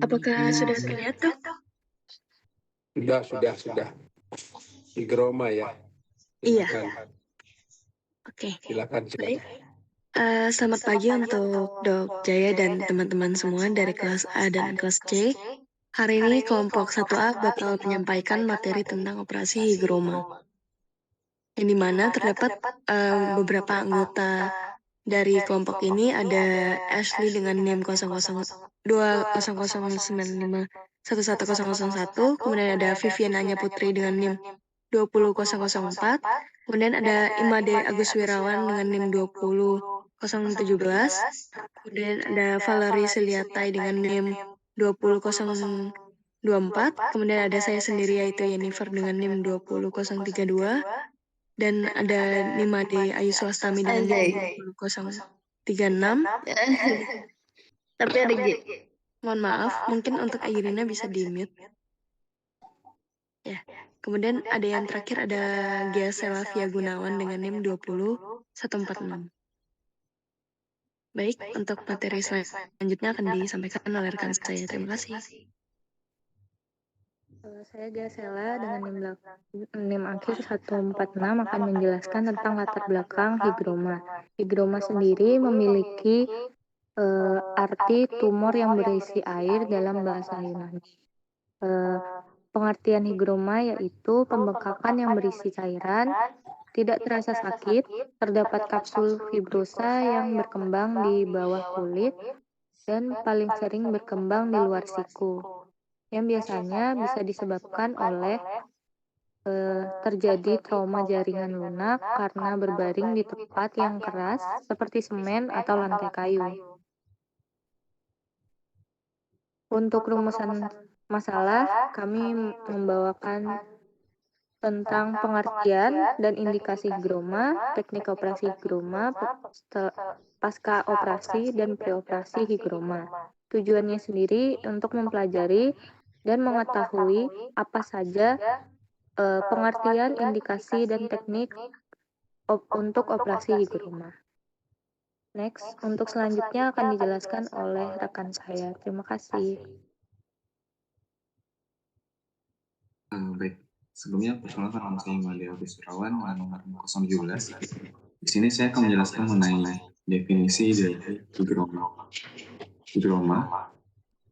Apakah sudah terlihat, Dok? Sudah. Higroma ya. Iya. Silakan. Oke. Silakan. Baik. Selamat pagi untuk Dok Jaya dan teman-teman semua dari kelas A dan kelas C. Hari ini kelompok 1A bakal menyampaikan materi tentang operasi higroma, yang dimana terdapat beberapa anggota dari kelompok ini. Ada Ashley dengan NIM 20095111001, kemudian ada Vivian Anya Putri dengan NIM 20004, kemudian ada Imade Agus Wirawan dengan NIM 20017, kemudian ada Valerie Seliatai dengan NIM 20024, kemudian ada saya sendiri yaitu Yennifer dengan NIM 20032, dan ada Nimade Ayu Swastami dengan NIM 20036. Tapi ada G. Mohon maaf, mungkin untuk Irina bisa di-mute. Ya. Kemudian ada yang terakhir, ada Gia Selvia Gunawan dengan NIM 20146. Baik, untuk materi selanjutnya akan disampaikan oleh rekan saya. Terima kasih. Saya Gasela dengan NIM akhir 146 akan menjelaskan tentang latar belakang higroma. Higroma sendiri memiliki arti tumor yang berisi air dalam bahasa Yunani. Pengertian higroma yaitu pembengkakan yang berisi cairan, tidak terasa sakit, terdapat kapsul fibrosa yang berkembang di bawah kulit, dan paling sering berkembang di luar siku, yang biasanya bisa disebabkan oleh terjadi trauma jaringan lunak karena berbaring di tempat yang keras seperti semen atau lantai kayu. Untuk rumusan masalah, kami membawakan tentang pengertian dan indikasi higroma, teknik operasi higroma, pasca operasi dan preoperasi higroma. Tujuannya sendiri untuk mempelajari dan mengetahui apa saja pengertian, indikasi, dan teknik untuk operasi higroma. Next, untuk selanjutnya akan dijelaskan oleh rekan saya. Terima kasih. Baik, sebelumnya perkenalkan nama saya Imade Agus Wirawan dengan nomor 017. Di sini saya akan menjelaskan mengenai definisi dari higroma. Higroma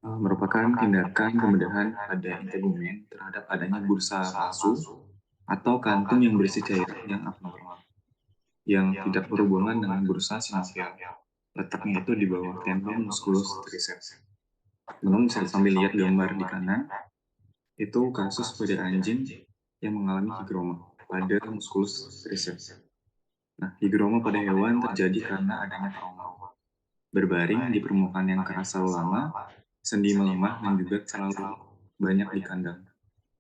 merupakan tindakan pembedahan pada integumen terhadap adanya bursa palsu atau kantung yang berisi cairan yang abnormal, yang tidak berhubungan dengan bursa sinovial. Letaknya itu di bawah tendon musculus triceps. Teman-teman bisa sambil lihat gambar di kanan. Itu kasus pada anjing yang mengalami higroma pada musculus triceps. Nah, higroma pada hewan terjadi karena adanya trauma. Berbaring di permukaan yang keras terlalu lama, sendi melemah, dan juga terlalu banyak di kandang.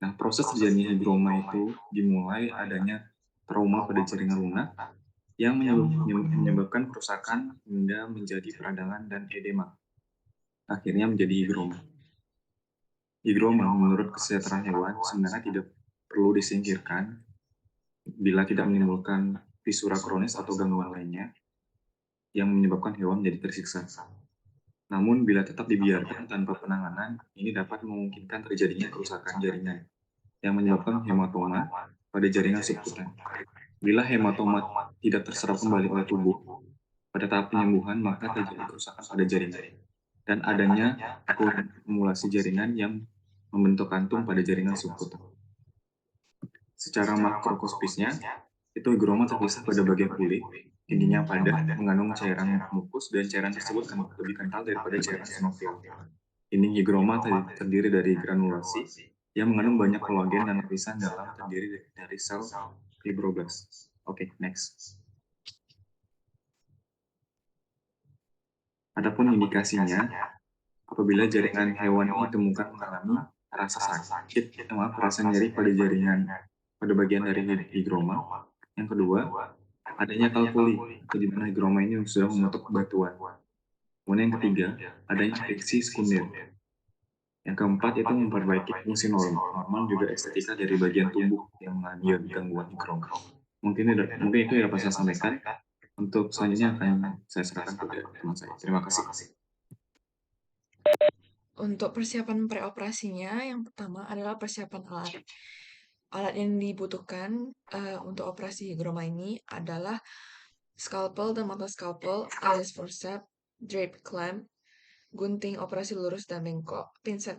Nah, proses terjadinya higroma itu dimulai adanya trauma pada jaringan lunak yang menyebabkan kerusakan hingga menjadi peradangan dan edema. Akhirnya menjadi higroma. Higroma menurut kesejahteraan hewan sebenarnya tidak perlu disingkirkan bila tidak menimbulkan fisura kronis atau gangguan lainnya yang menyebabkan hewan menjadi tersiksa. Namun bila tetap dibiarkan tanpa penanganan, ini dapat memungkinkan terjadinya kerusakan jaringan yang menyebabkan hematoma pada jaringan subkutan. Bila hematoma tidak terserap kembali oleh tubuh pada tahap penyembuhan, maka terjadi kerusakan pada jaringan dan adanya akumulasi jaringan yang membentuk kantung pada jaringan subkutan. Secara makroskopusnya, itu higroma terpisah pada bagian kulit, intinya padat, mengandung cairan mukus, dan cairan tersebut lebih kental daripada cairan sinovial. Ini higroma terdiri dari granulasi yang mengandung banyak kolagen dan lapisan dalam terdiri dari sel fibroblast. Oke, next. Adapun indikasinya, apabila jaringan hewan ini ditemukan mengalami rasa sakit, rasa nyeri pada jaringan pada bagian dari higroma. Yang kedua, adanya kalkuli, atau di mana higroma ini sudah membentuk batuan. Kemudian yang ketiga, adanya infeksi sekunder. Yang keempat, itu memperbaiki fungsi normal juga estetika dari bagian tubuh yang mengalami gangguan higroma. Mungkin itu yang dapat saya sampaikan. Untuk selanjutnya akan saya serahkan kepada teman saya. Terima kasih. Untuk persiapan preoperasinya, yang pertama adalah persiapan alat. Alat yang dibutuhkan untuk operasi higroma ini adalah scalpel dan mata scalpel, alias forceps, drape clamp, gunting operasi lurus dan bengkok, pinset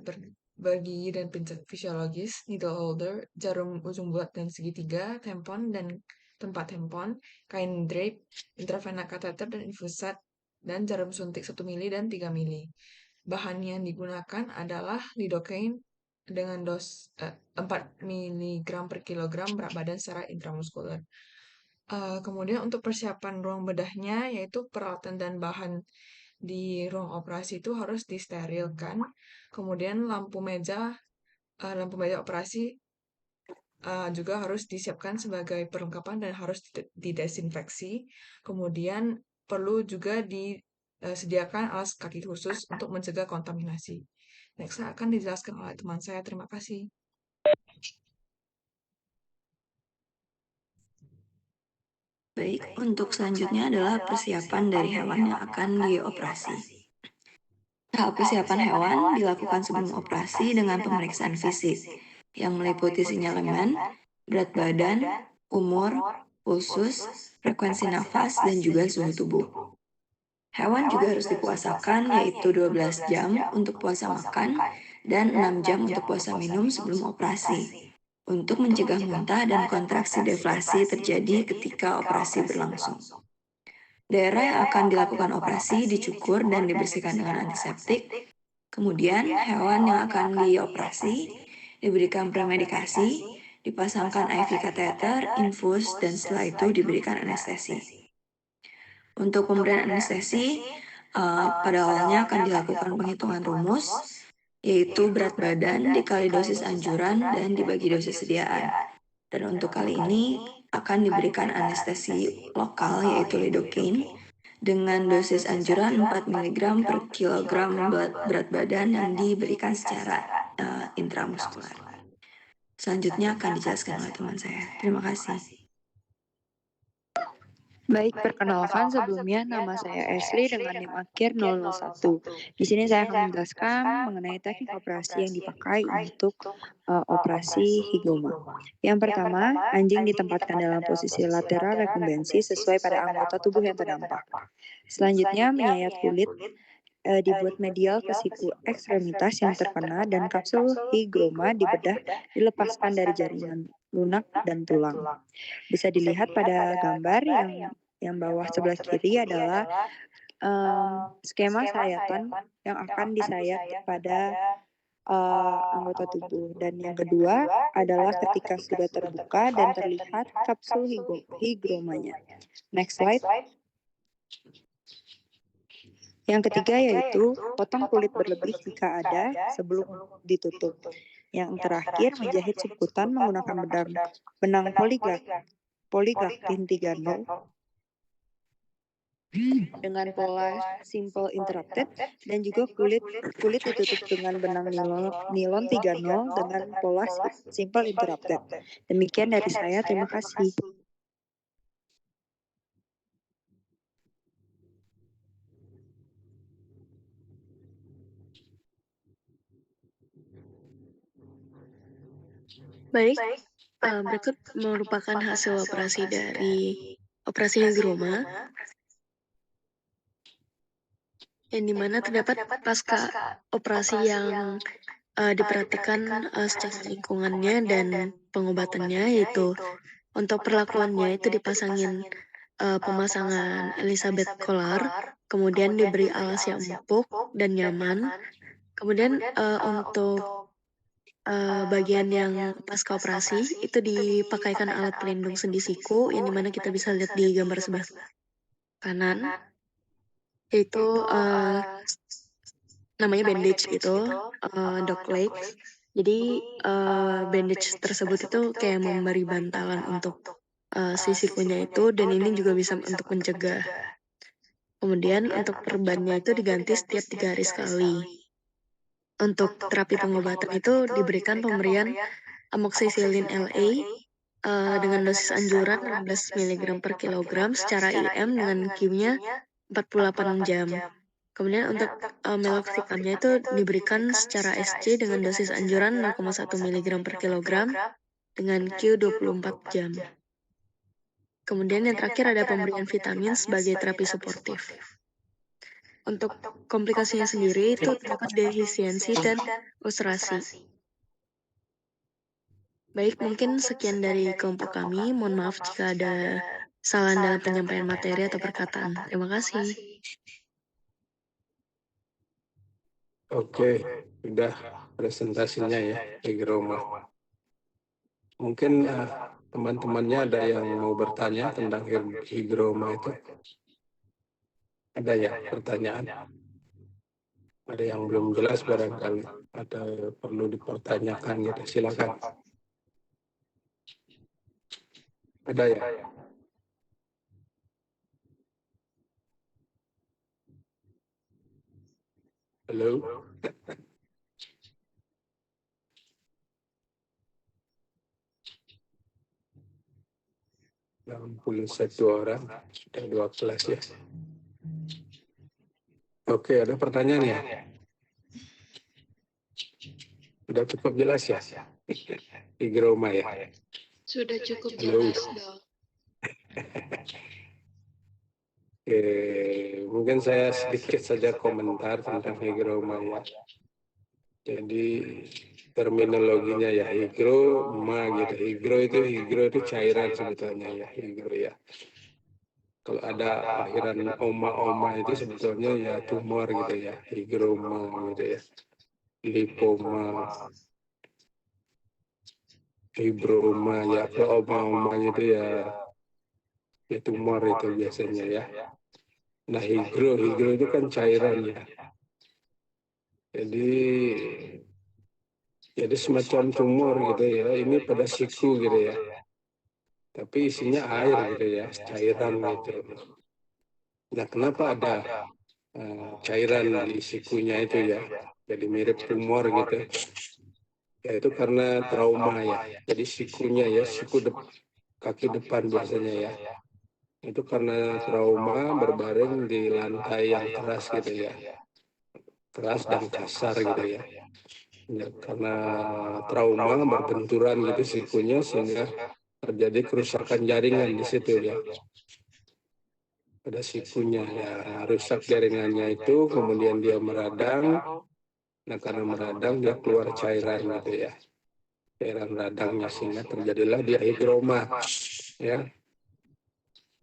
bergigi dan pinset fisiologis, needle holder, jarum ujung bulat dan segitiga, tampon dan tempat tampon, kain drape, intravena kateter dan infusat, dan jarum suntik 1 mili dan 3 mili. Bahan yang digunakan adalah lidocaine dengan dos 4 mg per kilogram berat badan secara intramuskuler. Kemudian untuk persiapan ruang bedahnya, yaitu peralatan dan bahan di ruang operasi itu harus disterilkan. Kemudian lampu meja operasi juga harus disiapkan sebagai perlengkapan dan harus didesinfeksi. Kemudian perlu juga disediakan alas kaki khusus untuk mencegah kontaminasi. Next akan dijelaskan oleh teman saya. Terima kasih. Baik, untuk selanjutnya adalah persiapan dari hewan yang akan dioperasi. Tahap persiapan hewan dilakukan sebelum operasi dengan pemeriksaan fisik yang meliputi sinyalemen, berat badan, umur, pulsus, frekuensi nafas, dan juga suhu tubuh. Hewan juga harus dipuasakan, yaitu 12 jam untuk puasa makan dan 6 jam untuk puasa minum sebelum operasi, untuk mencegah muntah dan kontraksi deflasi terjadi ketika operasi berlangsung. Daerah yang akan dilakukan operasi dicukur dan dibersihkan dengan antiseptik. Kemudian, hewan yang akan dioperasi diberikan premedikasi, dipasangkan IV kateter, infus, dan setelah itu diberikan anestesi. Untuk pemberian anestesi, pada awalnya akan dilakukan penghitungan rumus, yaitu berat badan dikali dosis anjuran dan dibagi dosis sediaan. Dan untuk kali ini akan diberikan anestesi lokal, yaitu lidocaine, dengan dosis anjuran 4 mg per kilogram berat badan yang diberikan secara intramuskuler. Selanjutnya akan dijelaskan oleh teman saya. Terima kasih. Baik, perkenalkan sebelumnya nama saya Ashley dengan NIM akhir 001. Di sini saya akan menjelaskan mengenai teknik operasi yang dipakai untuk operasi higroma. Yang pertama, anjing ditempatkan dalam posisi lateral rekumbensi sesuai pada anggota tubuh yang terdampak. Selanjutnya, menyayat kulit dibuat medial ke siku ekstremitas yang terkena dan kapsul higroma dibedah dilepaskan dari jaringan lunak dan tulang. Bisa dilihat pada gambar yang bawah sebelah kiri adalah skema sayatan yang akan disayat pada anggota tubuh. Dan yang kedua adalah ketika sudah terbuka dan terlihat kapsul higromanya. Next slide. Yang ketiga yaitu potong kulit berlebih jika ada sebelum ditutup. Yang terakhir menjahit subkutan menggunakan benang poligaktin 3-0 dengan pola simple interrupted dan juga kulit ditutup dengan benang nilon 3-0 dengan pola simple interrupted. Demikian dari saya, terima kasih. Baik, berikut merupakan hasil operasi dari operasi higroma, yang dimana terdapat pasca operasi yang diperhatikan secara lingkungannya dan pengobatannya, yaitu untuk perlakuannya itu dipasangin pemasangan Elizabeth Collar, kemudian diberi alas yang empuk dan nyaman, kemudian untuk bagian yang pasca operasi itu dipakaikan alat pelindung sendi siku, yang dimana kita bisa lihat di gambar sebelah kanan, yaitu namanya bandage gitu, dog legs. Jadi bandage tersebut itu kayak memberi bantalan untuk si sikunya itu, dan ini juga bisa untuk mencegah. Kemudian untuk perbannya itu diganti setiap 3 hari sekali. Untuk terapi pengobatan itu diberikan pemberian amoxicillin LA dengan dosis anjuran 16 mg per kilogram secara IM dengan Q-nya 48 jam. Kemudian untuk meloxicamnya itu diberikan secara SC dengan dosis anjuran 0,1 mg per kilogram dengan Q 24 jam. Kemudian yang terakhir ada pemberian vitamin sebagai terapi suportif. Untuk komplikasinya sendiri itu terdapat defisiensi dan ulcerasi. Baik, mungkin sekian dari kelompok kami. Mohon maaf jika ada kesalahan dalam penyampaian materi atau perkataan. Terima kasih. Oke, sudah presentasinya ya, higroma. Mungkin teman-temannya ada yang mau bertanya tentang higroma itu? Ada ya pertanyaan? Ada yang belum jelas barangkali, ada perlu dipertanyakan gitu, silakan. Ada ya? Halo? 61 orang, sudah 2 kelas ya. Oke, ada pertanyaan ya? Sudah cukup jelas ya? Higroma ya? Sudah cukup Halo? jelas, Dok. Oke, mungkin saya sedikit saja komentar tentang higroma ya. Jadi terminologinya ya higroma gitu. Higro itu cairan sebetulnya ya, higro ya. Kalau ada akhiran oma itu sebetulnya ya tumor gitu ya, higroma gitu ya. Lipoma, fibroma ya, kalau oma-omanya itu ya tumor itu biasanya ya. Nah higro itu kan cairan ya. Jadi semacam tumor gitu ya, ini pada siku gitu ya. Tapi isinya air gitu ya, cairan gitu. Nah kenapa ada cairan di sikunya itu ya, jadi mirip tumor gitu. Ya itu karena trauma ya, jadi sikunya ya, kaki depan biasanya ya. Itu karena trauma berbaring di lantai yang keras gitu ya. Keras dan kasar gitu ya. Ya, karena trauma berbenturan gitu sikunya sehingga terjadi kerusakan jaringan di situ ya. Pada sikunya ya rusak jaringannya itu, kemudian dia meradang. Nah karena meradang dia keluar cairan gitu ya. Cairan radangnya sehingga terjadilah dia higroma ya.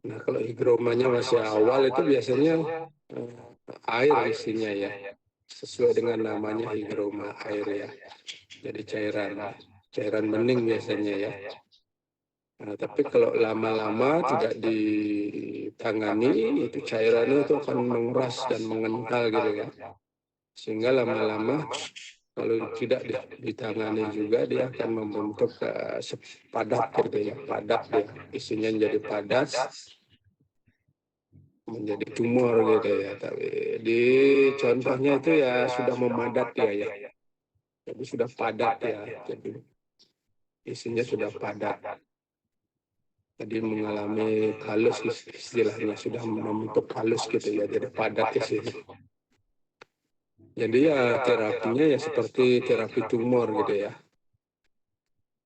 Nah kalau higromanya masih awal itu biasanya air isinya ya. Sesuai dengan namanya higroma, air ya. Jadi cairan bening biasanya ya. Nah, tapi kalau lama-lama tidak ditangani, itu cairannya itu akan mengeras dan mengental gitu ya. Sehingga lama-lama kalau tidak ditangani juga dia akan membentuk padat gitu ya, padat dia. Isinya jadi padat, menjadi tumor gitu ya. Tapi di contohnya itu ya sudah memadat dia ya. Jadi sudah padat ya. Jadi isinya sudah padat. Jadi mengalami halus istilahnya, sudah membentuk halus gitu ya, jadi padat di sini. Jadi ya terapinya ya seperti terapi tumor gitu ya.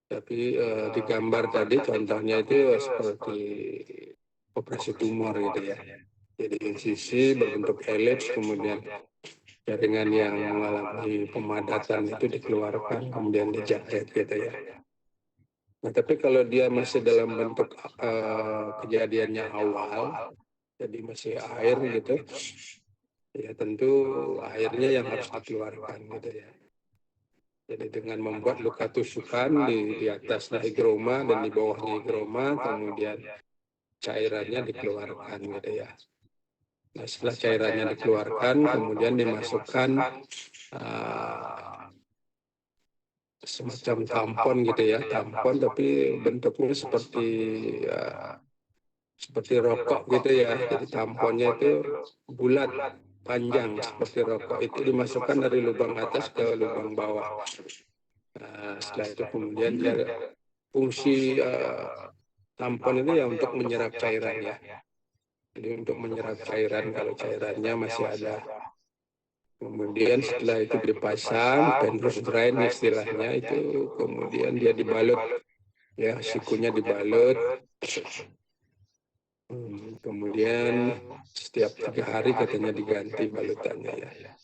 Tapi di gambar tadi contohnya itu seperti operasi tumor gitu ya. Jadi insisi berbentuk elips, kemudian jaringan yang mengalami pemadatan itu dikeluarkan, kemudian dijahit gitu ya. Nah, tapi kalau dia masih dalam bentuk kejadiannya awal, jadi masih air gitu, ya tentu airnya yang harus dikeluarkan gitu ya. Jadi dengan membuat luka tusukan di atas higroma dan di bawahnya higroma, kemudian cairannya dikeluarkan gitu ya. Nah, setelah cairannya dikeluarkan, kemudian dimasukkan semacam tampon gitu ya, tampon tapi bentuknya seperti rokok gitu ya. Jadi tamponnya itu bulat, panjang seperti rokok. Itu dimasukkan dari lubang atas ke lubang bawah. Nah, setelah itu kemudian dia fungsi tampon itu ya untuk menyerap cairan ya. Jadi untuk menyerap cairan kalau cairannya masih ada Kemudian setelah itu dipasang, penrose drain istilahnya itu, kemudian dia dibalut, ya sikunya dibalut. Kemudian setiap 3 hari katanya diganti balutannya ya.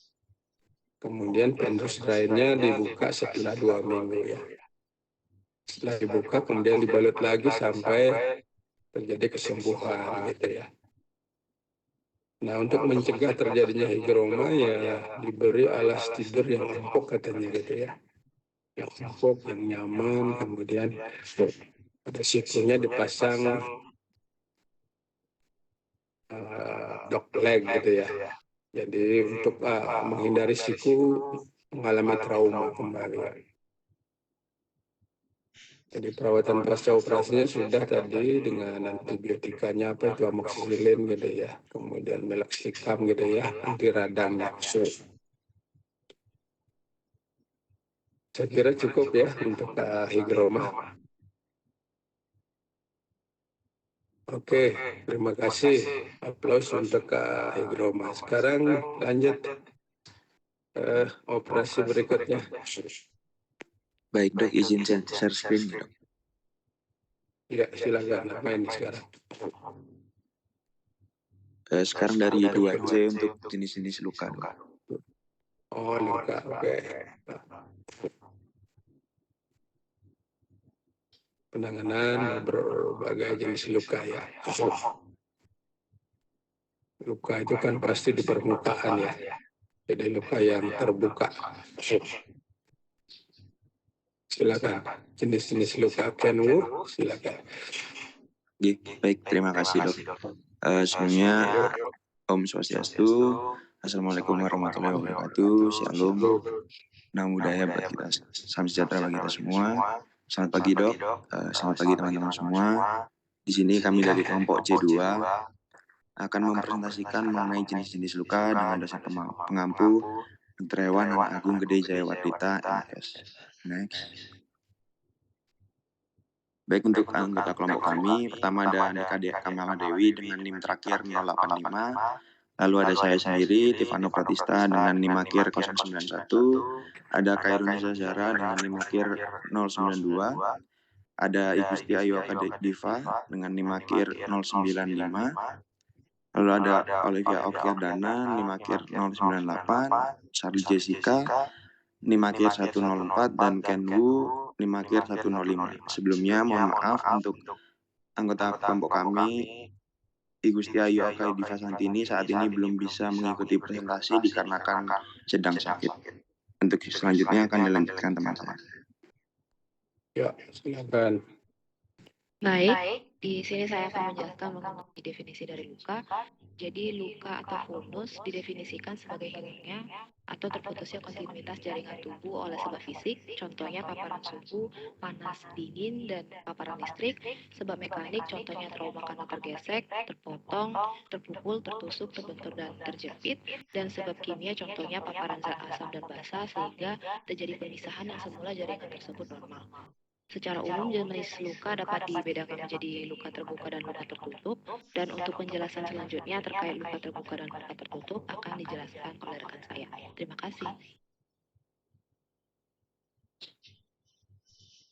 Kemudian penrose drainnya dibuka setelah 2 minggu ya. Setelah dibuka kemudian dibalut lagi sampai terjadi kesembuhan gitu ya. Nah, untuk mencegah terjadinya higroma ya diberi alas tidur yang empuk katanya gitu ya. Yang empuk, yang nyaman, kemudian pada sikunya dipasang dog leg gitu ya. Jadi untuk menghindari siku mengalami trauma kembali. Jadi perawatan pasca operasinya sudah tadi dengan antibiotikanya apa itu amoxicillin gitu ya. Kemudian meloxicam gitu ya, anti radangnya khusus. Saya kira cukup ya untuk higroma. Oke, terima kasih. Aplaus untuk higroma. Sekarang lanjut operasi berikutnya. Baik dok, izin share screen ya dok. Ya, silakan. Apa ini sekarang? Sekarang dari 2C untuk jenis-jenis luka dok. Oh, luka. Oke. Penanganan berbagai jenis luka ya. Luka itu kan pasti di permukaan ya. Jadi luka yang terbuka. Silakan. Jenis-jenis luka Kenwu, silakan. Baik, terima kasih dok. Sebelumnya Om Swastiastu, Assalamualaikum warahmatullahi wabarakatuh, Shalom, Namo Buddhaya buat kita, salam sejahtera bagi kita semua. Selamat pagi dok, selamat pagi teman-teman semua. Di sini kami dari kelompok C2 akan mempresentasikan mengenai jenis-jenis luka dengan dosen pengampu Dr. Hewan Anak Agung Gede Jayawardita MFS. Next. Baik, untuk anggota kelompok kami, pertama ada Nika Kamala Dewi dengan NIM terakhir 085, lalu ada saya sendiri, Tivano Pratista dengan NIM akhir 091, ada Kairunisa Zahra dengan NIM akhir 092, ada Igusti Ayu Diva dengan NIM akhir 095, lalu ada Olivia Okiardana NIM akhir 098, Charlie Jessica NIM akhir 104, dan Kenwu NIM akhir 105. Sebelumnya mohon maaf untuk anggota kelompok kami Igusti Ayu Okai Diva Santini saat ini belum bisa mengikuti presentasi dikarenakan sedang sakit. Untuk selanjutnya akan dilanjutkan teman saya. Ya, silakan. Baik, di sini saya akan menjelaskan mengenai definisi dari luka. Jadi luka atau vulnus didefinisikan sebagai hilangnya atau terputusnya kontinuitas jaringan tubuh oleh sebab fisik, contohnya paparan suhu, panas, dingin, dan paparan listrik. Sebab mekanik, contohnya trauma karena tergesek, terpotong, terpukul, tertusuk, terbentur, dan terjepit. Dan sebab kimia, contohnya paparan zat asam dan basa, sehingga terjadi pemisahan yang semula jaringan tersebut normal. Secara umum, jenis luka dapat dibedakan menjadi luka terbuka dan luka tertutup, dan untuk penjelasan selanjutnya terkait luka terbuka dan luka tertutup akan dijelaskan oleh rekan saya. Terima kasih.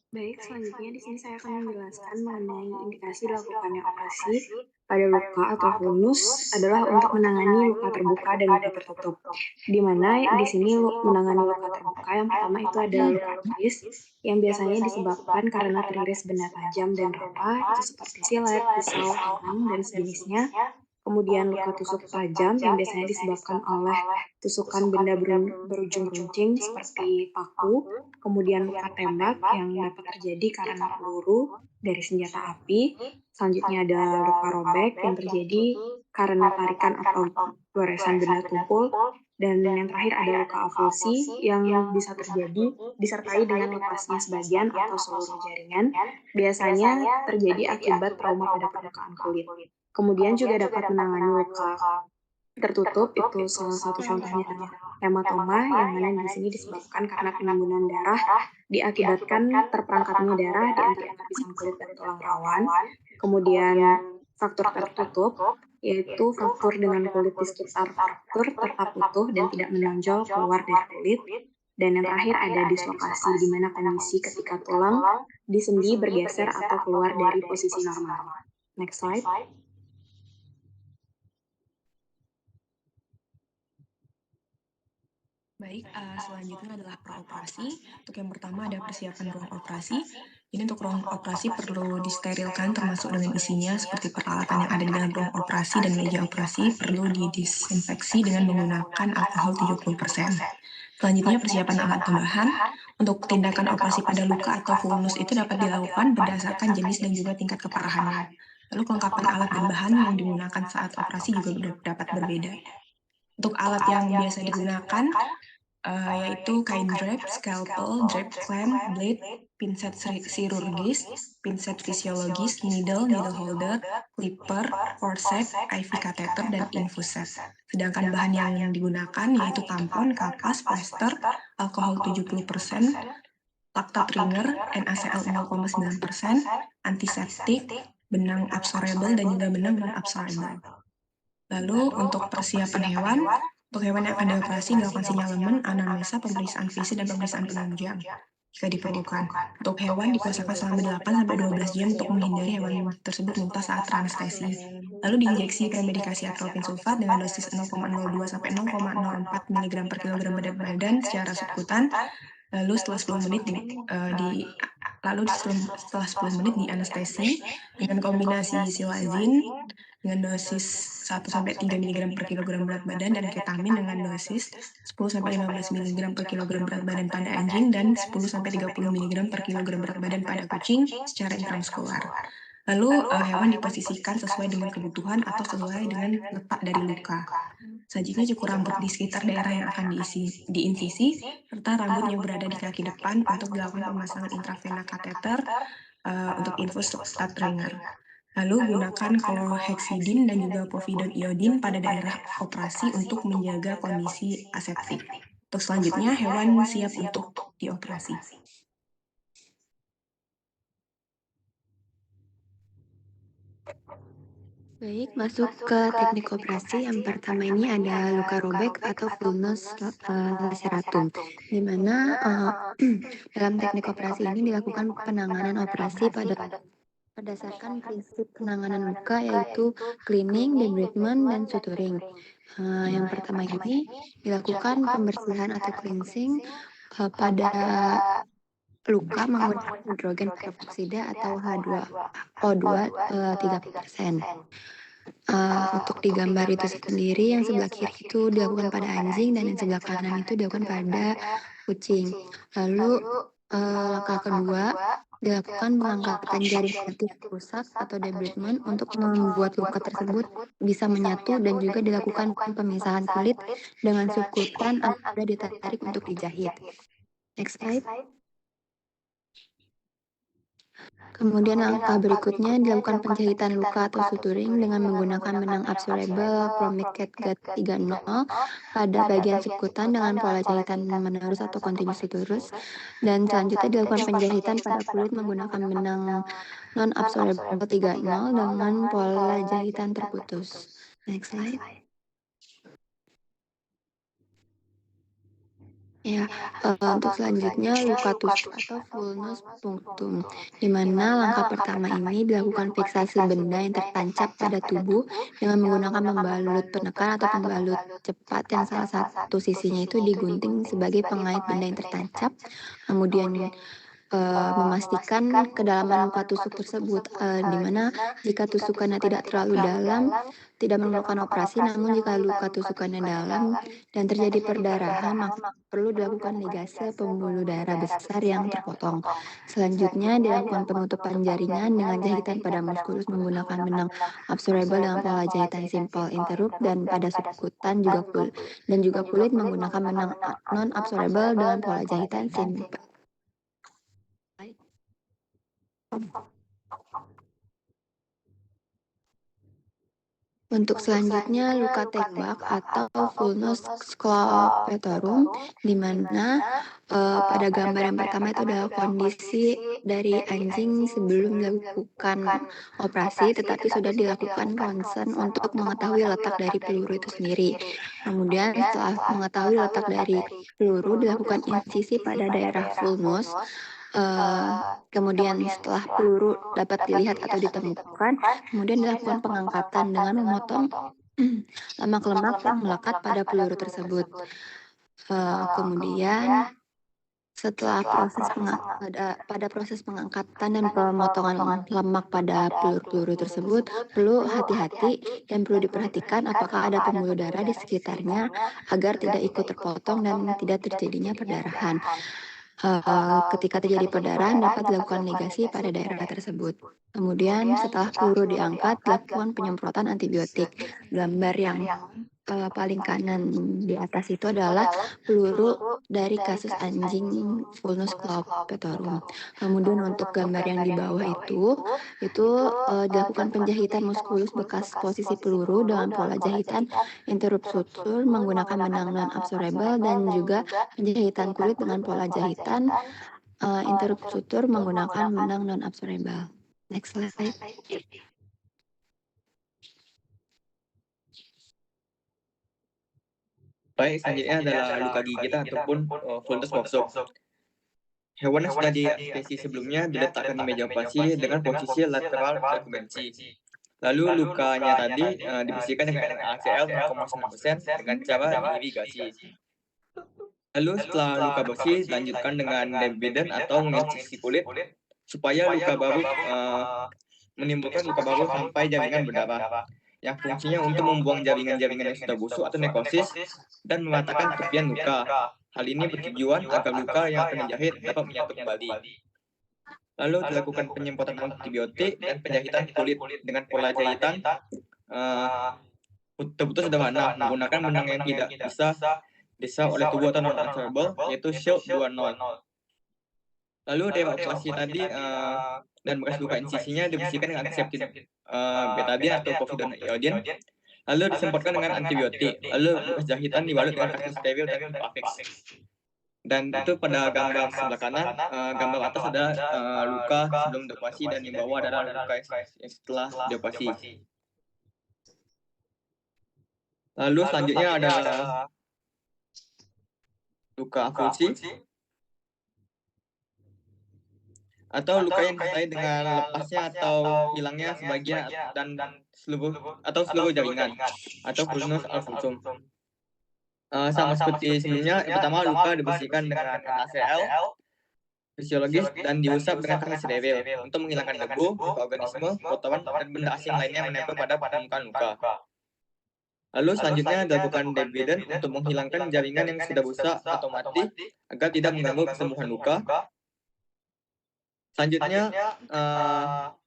Baik, selanjutnya di sini saya akan menjelaskan mengenai indikasi dilakukannya operasi pada luka atau vulnus adalah untuk menangani luka terbuka dan luka tertutup. Di mana di sini menangani luka terbuka yang pertama itu ada luka iris yang biasanya disebabkan karena teriris benda tajam dan raba, itu seperti silet, pisau, parang, dan sejenisnya. Kemudian luka tusuk tajam yang biasanya disebabkan oleh tusukan benda berujung runcing seperti paku. Kemudian luka tembak yang dapat terjadi karena peluru dari senjata api. Selanjutnya ada luka robek yang terjadi karena tarikan atau goresan benda tumpul. Dan yang terakhir ada luka avulsi yang bisa terjadi disertai dengan lepasnya sebagian atau seluruh jaringan. Biasanya terjadi akibat trauma pada permukaan kulit. Kemudian juga dapat menangani luka tertutup, itu salah satu contohnya adalah hematoma yang mana di sini disebabkan karena penimbunan darah diakibatkan terperangkatnya darah di antara lapisan kulit dan tulang rawan. Kemudian faktor tertutup yaitu fraktur dengan kulit di sekitar fraktur tetap utuh dan tidak menonjol keluar dari kulit. Dan yang terakhir ada dislokasi, di mana kondisi ketika tulang di sendi bergeser atau keluar dari posisi normal. Next slide. Baik, selanjutnya adalah praoperasi. Untuk yang pertama ada persiapan ruang operasi. Jadi untuk ruang operasi perlu disterilkan termasuk dengan isinya seperti peralatan yang ada di dalam ruang operasi dan meja operasi perlu didisinfeksi dengan menggunakan alkohol 70%. Selanjutnya persiapan alat tambahan. Untuk tindakan operasi pada luka atau vulnus itu dapat dilakukan berdasarkan jenis dan juga tingkat keparahannya. Lalu kelengkapan alat dan bahan yang digunakan saat operasi juga dapat berbeda. Untuk alat yang biasa digunakan yaitu kain drape, scalpel, drape clamp, blade, pinset chirurgis, pinset fisiologis, needle holder, clipper, forceps, IV catheter, dan infuset. Sedangkan bahan yang digunakan yaitu tampon, kapas, plaster, alkohol 70%, lactate ringer, NaCl 0,9%, antiseptik, benang absorbable, dan juga benang non-absorbable. Lalu untuk persiapan hewan, untuk hewan yang akan dioperasi dilakukan sinyalemen, anamnesa, pemeriksaan fisik, dan pemeriksaan penunjang jika diperlukan. Untuk hewan dipuasakan selama 8-12 jam untuk menghindari hewan tersebut muntah saat transtesi. Lalu diinjeksi premedikasi atropin sulfat dengan dosis 0,02-0,04 mg per kilogram berat badan secara subkutan. Lalu setelah 10 menit setelah 10 menit di anestesi dengan kombinasi silazin dengan dosis 1-3 mg per kilogram berat badan dan ketamin dengan dosis 10-15 mg per kilogram berat badan pada anjing dan 10-30 mg per kilogram berat badan pada kucing secara intramuskular. Lalu hewan diposisikan sesuai dengan kebutuhan atau sesuai dengan letak dari luka. Selanjutnya cukur rambut di sekitar daerah yang akan diinsisi, serta rambut yang berada di kaki depan untuk dilakukan pemasangan intravena kateter untuk infus lactate ringer. Lalu gunakan chlorhexidine dan juga povidone iodine pada daerah operasi untuk menjaga kondisi aseptik. Untuk selanjutnya, hewan siap untuk dioperasi. Baik, masuk ke teknik operasi. Yang pertama ini ada luka robek atau vulnus laceratum, di mana dalam teknik operasi ini dilakukan penanganan operasi berdasarkan prinsip penanganan luka yaitu cleaning, debridement, dan suturing. Yang pertama ini dilakukan pembersihan atau cleansing pada luka menggunakan hidrogen peroksida atau H2O2 3%. Untuk di gambar itu sendiri, yang sebelah kiri itu dilakukan pada anjing dan yang sebelah kanan itu dilakukan pada kucing. Lalu langkah kedua dilakukan pengangkatan jaring aktif rusak atau debridement untuk membuat luka tersebut bisa menyatu dan juga dilakukan pemisahan kulit dengan subkutan agar ditarik untuk dijahit. Next slide. Kemudian langkah berikutnya dilakukan penjahitan luka atau suturing dengan menggunakan benang absorbable Promic Catgut 30 pada bagian subkutan dengan pola jahitan menerus atau continuous terus. Dan selanjutnya dilakukan penjahitan pada kulit menggunakan benang non-absorbable 30 dengan pola jahitan terputus. Next slide. Ya, untuk selanjutnya luka tusuk atau vulnus punctum, di mana langkah pertama ini dilakukan fiksasi benda yang tertancap pada tubuh dengan menggunakan pembalut penekan atau pembalut cepat yang salah satu sisinya itu digunting sebagai pengait benda yang tertancap, kemudian memastikan kedalaman luka tusuk tersebut, di mana jika tusukannya tidak terlalu dalam, tidak memerlukan operasi, namun jika luka tusukannya dalam dan terjadi perdarahan, maka perlu dilakukan ligase pembuluh darah besar yang terpotong. Selanjutnya dilakukan penutupan jaringan dengan jahitan pada muskulus menggunakan benang absorbable dengan pola jahitan simple interrupt dan pada subkutan juga kulit menggunakan benang non absorbable dengan pola jahitan simple. Untuk selanjutnya, luka tembak atau vulnus scopetorum, di mana pada gambar yang pertama itu adalah kondisi dari anjing sebelum dilakukan operasi, tetapi sudah dilakukan ronsen untuk mengetahui letak dari peluru itu sendiri. Kemudian setelah mengetahui letak dari peluru, dilakukan insisi pada daerah vulnus. Kemudian setelah peluru dapat dilihat atau ditemukan, kemudian dilakukan pengangkatan dengan memotong lemak-lemak yang melekat pada peluru tersebut. Kemudian setelah pada proses pengangkatan dan pemotongan lemak pada peluru-peluru tersebut, perlu hati-hati dan perlu diperhatikan apakah ada pembuluh darah di sekitarnya agar tidak ikut terpotong dan tidak terjadinya perdarahan. Ketika terjadi perdarahan dapat dilakukan ligasi pada daerah tersebut. Kemudian setelah peluru diangkat, dilakukan penyemprotan antibiotik. Gambar yang paling kanan di atas itu adalah peluru dari kasus anjing vulnus scopetorum. Kemudian untuk gambar yang di bawah itu dilakukan penjahitan muskulus bekas posisi peluru dengan pola jahitan interruptur menggunakan benang non-absorbable dan juga penjahitan kulit dengan pola jahitan interruptur menggunakan benang non-absorbable. Next slide. Baik, selanjutnya adalah luka gigit ataupun vulnus morsum. Hewan yang sudah dianestesi sebelumnya diletakkan di meja operasi dengan posisi lateral frekuensi. Lalu lukanya tadi dibersihkan dengan ACL 0,9% dengan cara diirigasi. Lalu setelah luka bersih, dilanjutkan dengan debridement atau mengincisi kulit supaya luka baru menimbulkan luka baru sampai jaringan berdarah, yang fungsinya untuk membuang jaringan-jaringan yang sudah busuk atau nekrosis dan mematakan tepian luka. Hal ini bertujuan agar luka yang akan dijahit dapat menyatu kembali. Lalu dilakukan penyemprotan antibiotik dan penjahitan kulit dengan pola jahitan betul-betul sederhana menggunakan benang yang tidak bisa desa oleh tubuh atau non-absorbable, yaitu Shield 2.0. Lalu daerah operasi tadi dan bekas luka insisinya dibersihkan dengan antiseptik betadine atau povidone iodine, lalu disemprotkan dengan antibiotik, lalu bekas jahitan dibalut dengan kain steril dan Pavix. Dan itu pada gambar sebelah kanan, gambar atas ada luka sebelum dioperasi dan di bawah adalah luka yang setelah dioperasi. Lalu selanjutnya ada luka avulsi atau luka yang disertai dengan lepasnya atau hilangnya sebagian dan seluruh jaringan atau vulnus avulsum. Sama seperti sebelumnya, yang pertama luka dibersihkan dengan NaCl fisiologis dan diusap dengan kain steril untuk menghilangkan debu, mikroorganisme, kotoran dan benda asing lainnya yang menempel pada permukaan luka. Lalu selanjutnya dilakukan debridement untuk menghilangkan jaringan yang sudah rusak atau mati agar tidak mengganggu kesembuhan luka. Selanjutnya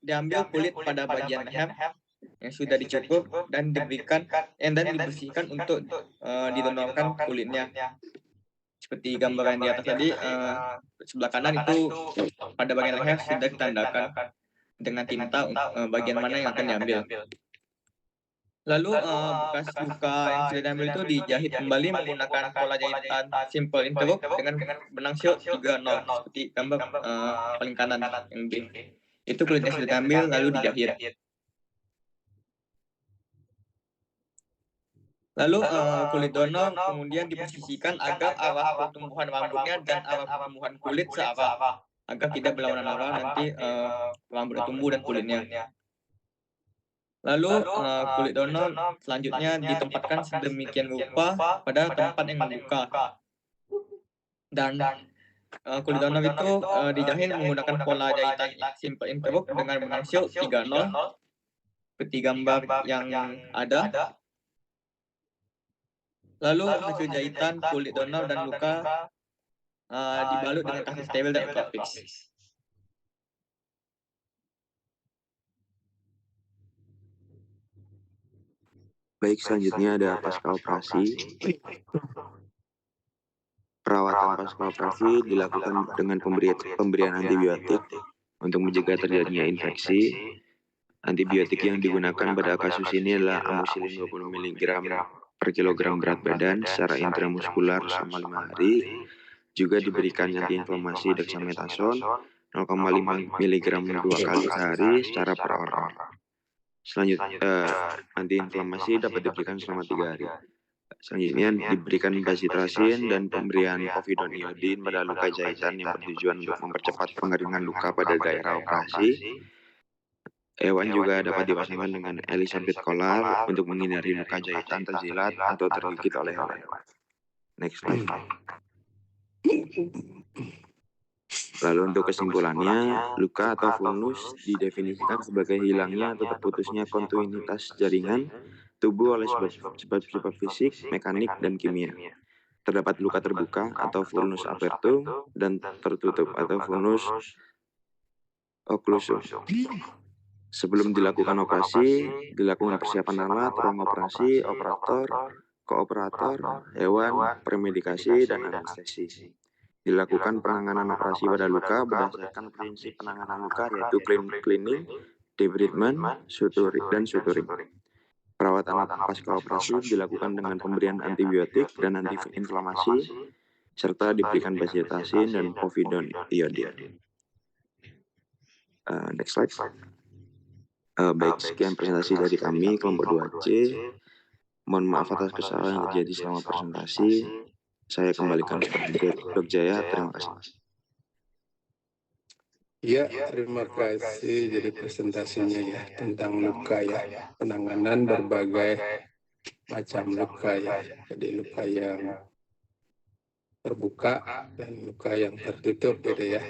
diambil kulit pada bagian leher yang sudah dicukur dan dibersihkan untuk didonorkan kulitnya. Seperti gambar yang di atas tadi, sebelah kanan itu pada bagian leher sudah ditandakan dengan tinta bagian mana yang akan diambil. Lalu bekas luka yang sudah diambil itu dijahit kembali menggunakan pola jahitan simple interlock dengan benang Shield 3.0 seperti gambar paling kanan yang B. Itu kulitnya sudah diambil lalu dijahit. Lalu kulit donor kemudian diposisikan agar arah pertumbuhan rambutnya dan arah pertumbuhan kulit searah agar tidak berlawanan arah nanti rambut tumbuh dan kulitnya. Lalu kulit donor selanjutnya ditempatkan sedemikian rupa pada tempat yang membuka. Dan kulit donor itu dijahit menggunakan pola jahitan simple interlock dengan benang Shield 3.0 seperti gambar yang ada. Lalu hasil jahitan kulit donor dan luka dibalut dengan kain steril dan Pavix. Baik, selanjutnya ada pasca operasi. Perawatan pasca operasi dilakukan dengan pemberian antibiotik untuk mencegah terjadinya infeksi. Antibiotik yang digunakan pada kasus ini adalah amoxicillin 20 mg per kilogram berat badan secara intramuskular selama 5 hari. Juga diberikan antiinflamasi dexamethasone 0,5 mg 2 kali sehari secara per oral. Selanjutnya, antiinflamasi dapat diberikan selama 3 hari. Selanjutnya diberikan bacitracin dan pemberian povidone iodin pada luka jahitan yang bertujuan untuk mempercepat pengeringan luka pada daerah operasi. Hewan juga dapat dipasangkan dengan Elizabeth collar untuk menghindari luka jahitan terjilat atau tergigit oleh hewan. Next slide. Lalu untuk kesimpulannya, luka atau vulnus didefinisikan sebagai hilangnya atau terputusnya kontinuitas jaringan tubuh oleh sebab-sebab fisik, mekanik, dan kimia. Terdapat luka terbuka atau vulnus apertum dan tertutup atau vulnus occlusum. Sebelum dilakukan operasi, dilakukan persiapan alat, ruang operasi, operator, kooperator, hewan, premedikasi, dan anestesi. Dilakukan penanganan operasi pada luka berdasarkan prinsip penanganan luka yaitu cleaning, debridement, dan suturing. Perawatan pasca operasi dilakukan dengan pemberian antibiotik dan antiinflamasi, serta diberikan bacitracin dan povidone iodin. Next slide. Baik, sekian presentasi dari kami, kelompok 2C. Mohon maaf atas kesalahan yang terjadi selama presentasi. Saya kembalikan kepada Dr. Jaya. Terima kasih. Ya, terima kasih. Jadi presentasinya ya tentang luka ya, penanganan berbagai macam luka ya. Jadi luka yang terbuka dan luka yang tertutup gitu ya.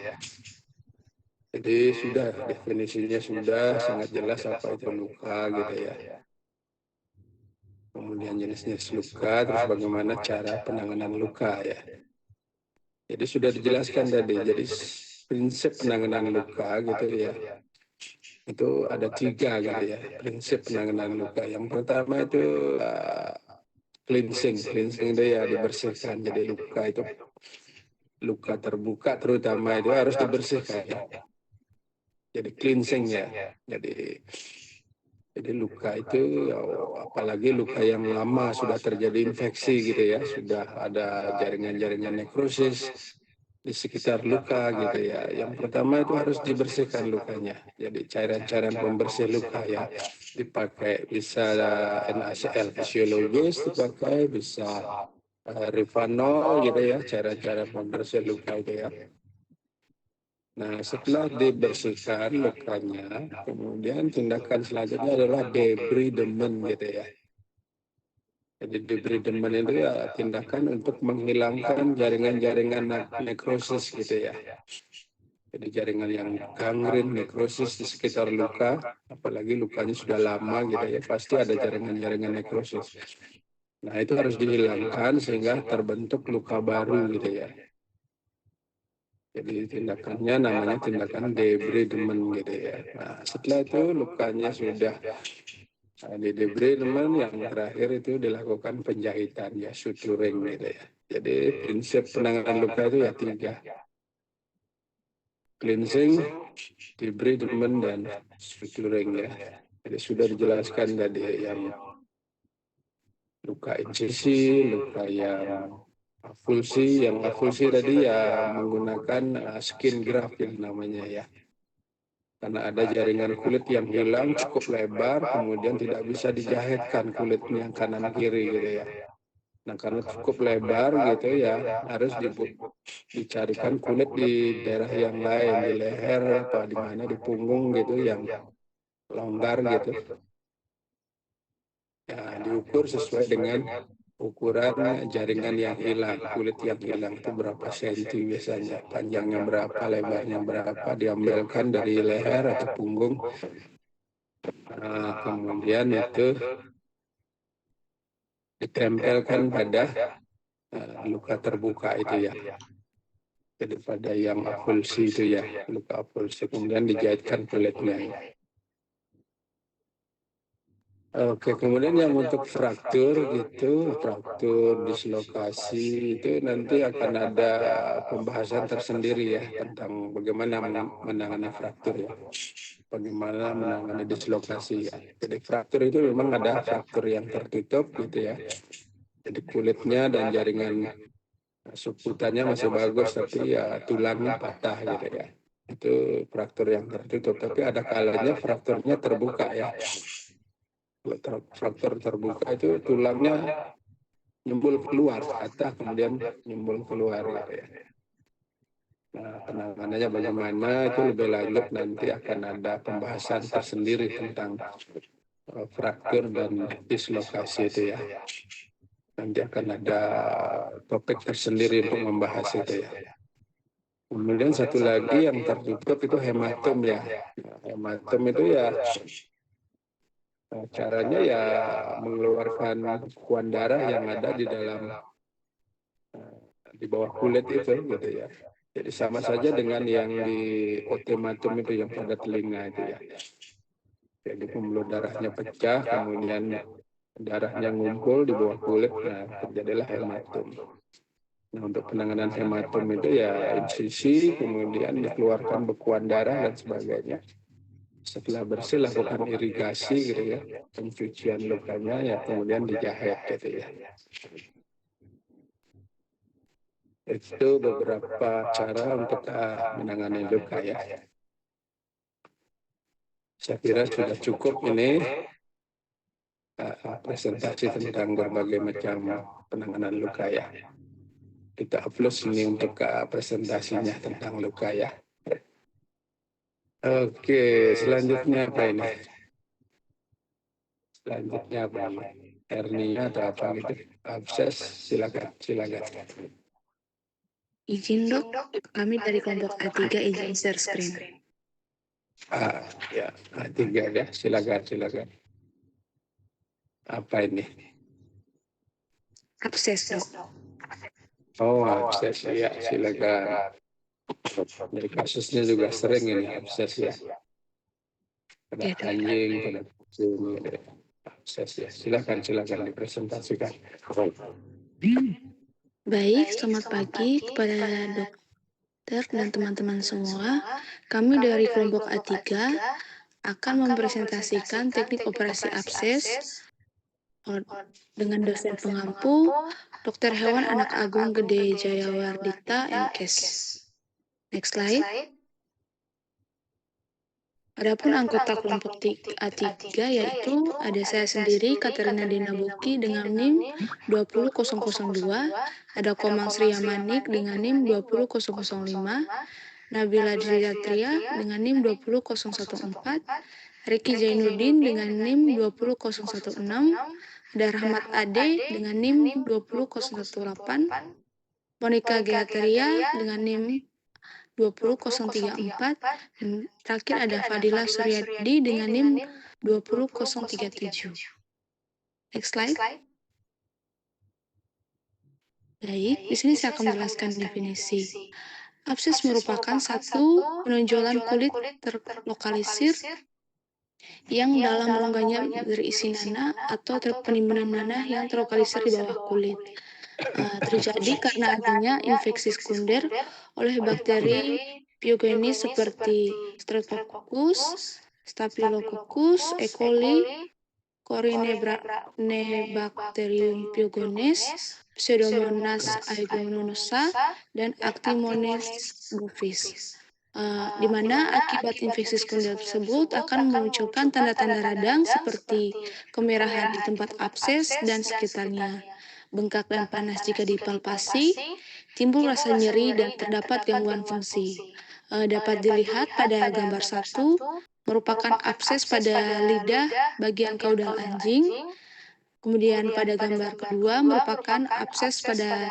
Jadi sudah definisinya sudah sangat jelas apa itu luka gitu ya. Kemudian jenis-jenis luka, terus bagaimana cara penanganan luka ya. Jadi sudah dijelaskan tadi. Jadi prinsip penanganan luka gitu ya. Itu ada 3 gitu ya. Prinsip penanganan luka. Yang pertama itu cleansing. Cleansing itu ya dibersihkan. Jadi luka itu luka terbuka terutama itu harus dibersihkan ya. Jadi cleansing ya. Jadi luka itu apalagi luka yang lama sudah terjadi infeksi gitu ya, sudah ada jaringan-jaringan nekrosis di sekitar luka gitu ya. Yang pertama itu harus dibersihkan lukanya. Jadi cairan-cairan pembersih luka ya dipakai, bisa NaCl fisiologis dipakai, bisa Rivanol gitu ya, cairan-cairan pembersih luka itu ya. Nah, setelah dibersihkan lukanya, kemudian tindakan selanjutnya adalah debridement gitu ya. Jadi debridement itu ya tindakan untuk menghilangkan jaringan-jaringan nekrosis gitu ya. Jadi jaringan yang gangren, nekrosis di sekitar luka, apalagi lukanya sudah lama gitu ya, pasti ada jaringan-jaringan nekrosis. Nah, itu harus dihilangkan sehingga terbentuk luka baru gitu ya. Jadi tindakannya namanya tindakan debridement gitu ya. Nah, setelah itu lukanya sudah di debridement, yang terakhir itu dilakukan penjahitan ya, suturing gitu ya. Jadi prinsip penanganan luka itu ya 3. Cleansing, debridement, dan suturing ya. Jadi sudah dijelaskan tadi yang luka insisi, luka yang avulsi. Yang avulsi tadi ya menggunakan skin graft yang namanya ya. Karena ada jaringan kulit yang hilang cukup lebar, kemudian tidak bisa dijahitkan kulitnya kanan kiri gitu ya. Nah, karena cukup lebar gitu ya, harus dicarikan kulit di daerah yang lain, di leher apa di mana, di punggung gitu yang longgar gitu. Ya, diukur sesuai dengan ukuran jaringan yang hilang, kulit yang hilang itu berapa senti biasanya, panjangnya berapa, lebarnya berapa, diambilkan dari leher atau punggung. Nah, kemudian itu ditempelkan pada luka terbuka itu ya. Jadi pada yang avulsi itu ya, luka avulsi, kemudian dijahitkan kulitnya. Oke, kemudian yang untuk fraktur gitu, fraktur, dislokasi itu nanti akan ada pembahasan tersendiri ya tentang bagaimana menangani fraktur ya. bagaimana menangani dislokasi ya. Jadi fraktur itu memang ada fraktur yang tertutup gitu ya. Jadi kulitnya dan jaringan subkutannya masih bagus, tapi ya tulangnya patah gitu ya. Itu fraktur yang tertutup, tapi ada kalanya frakturnya terbuka ya. Fraktur terbuka itu tulangnya nyembul keluar, patah kemudian nyembul keluar gitu ya. Nah, penanganannya bagaimana itu lebih lanjut nanti akan ada pembahasan tersendiri tentang fraktur dan dislokasi itu ya. Nanti akan ada topik tersendiri untuk membahas itu ya. Kemudian satu lagi yang tertutup itu hematom ya. Nah, hematom itu ya caranya ya mengeluarkan bekuan darah yang ada di dalam di bawah kulit itu gitu ya. Jadi sama saja dengan yang di otematum itu yang pada telinga itu ya. Jadi pembuluh darahnya pecah, kemudian darahnya ngumpul di bawah kulit, nah terjadilah hematom. Nah untuk penanganan hematom itu ya insisi, kemudian dikeluarkan bekuan darah dan sebagainya. Setelah bersih lakukan irigasi gitu ya, pencucian lukanya ya kemudian dijahit gitu ya. Itu beberapa cara untuk menangani luka ya. Saya kira sudah cukup ini presentasi tentang berbagai macam penanganan luka ya. Kita upload ini untuk presentasinya tentang luka ya. Oke, selanjutnya apa ini? Selanjutnya apa ini? Hernia atau apa gitu? Abses, silakan. Izin dok, kami dari kelompok A3 izin share screen. Ya, A3 ya, silakan. Apa ini? Abses dok. Oh, abses ya, silakan. Jadi kasusnya juga sering ini abses ya. Pada anjing, pada kucing, abses ya. Silakan dipresentasikan. Baik, selamat pagi kepada dokter dan teman-teman semua. Kami dari kelompok A3 akan mempresentasikan teknik operasi abses dengan dosen pengampu Dr. Hewan Anak Agung Gede Jayawardita MKes. Next slide. Adapun anggota kelompok A3 yaitu ada saya sendiri Katerina Dinabuki dengan NIM 20002, ada Komang Sri Yamanik dengan NIM 20005, Nabila Drizatria dengan NIM 20014, Riki Zainuddin dengan NIM 20016, ada Rahmat Ade dengan NIM 20018, Monika Geatria dengan NIM 20034, dan terakhir ada Fadila Suryadi dengan NIM 20037. Next slide. Baik, di sini saya akan menjelaskan definisi. Abses merupakan satu penonjolan kulit terlokalisir yang dalam rongganya berisi nanah atau penimbunan nanah yang terlokalisir di bawah kulit. Terjadi karena adanya infeksi sekunder oleh bakteri pyogenis seperti Streptococcus, Staphylococcus, E. coli, Corynebacterium pyogenes, Pseudomonas aeruginosa, dan Actinomonas bovis. Di mana akibat infeksi sekunder tersebut akan memunculkan tanda-tanda radang seperti kemerahan di tempat abses dan sekitarnya, bengkak dan panas jika dipalpasi, timbul rasa nyeri dan terdapat gangguan fungsi. Dapat dilihat pada gambar 1, merupakan abses pada lidah bagian kaudal anjing. Kemudian pada gambar kedua merupakan abses pada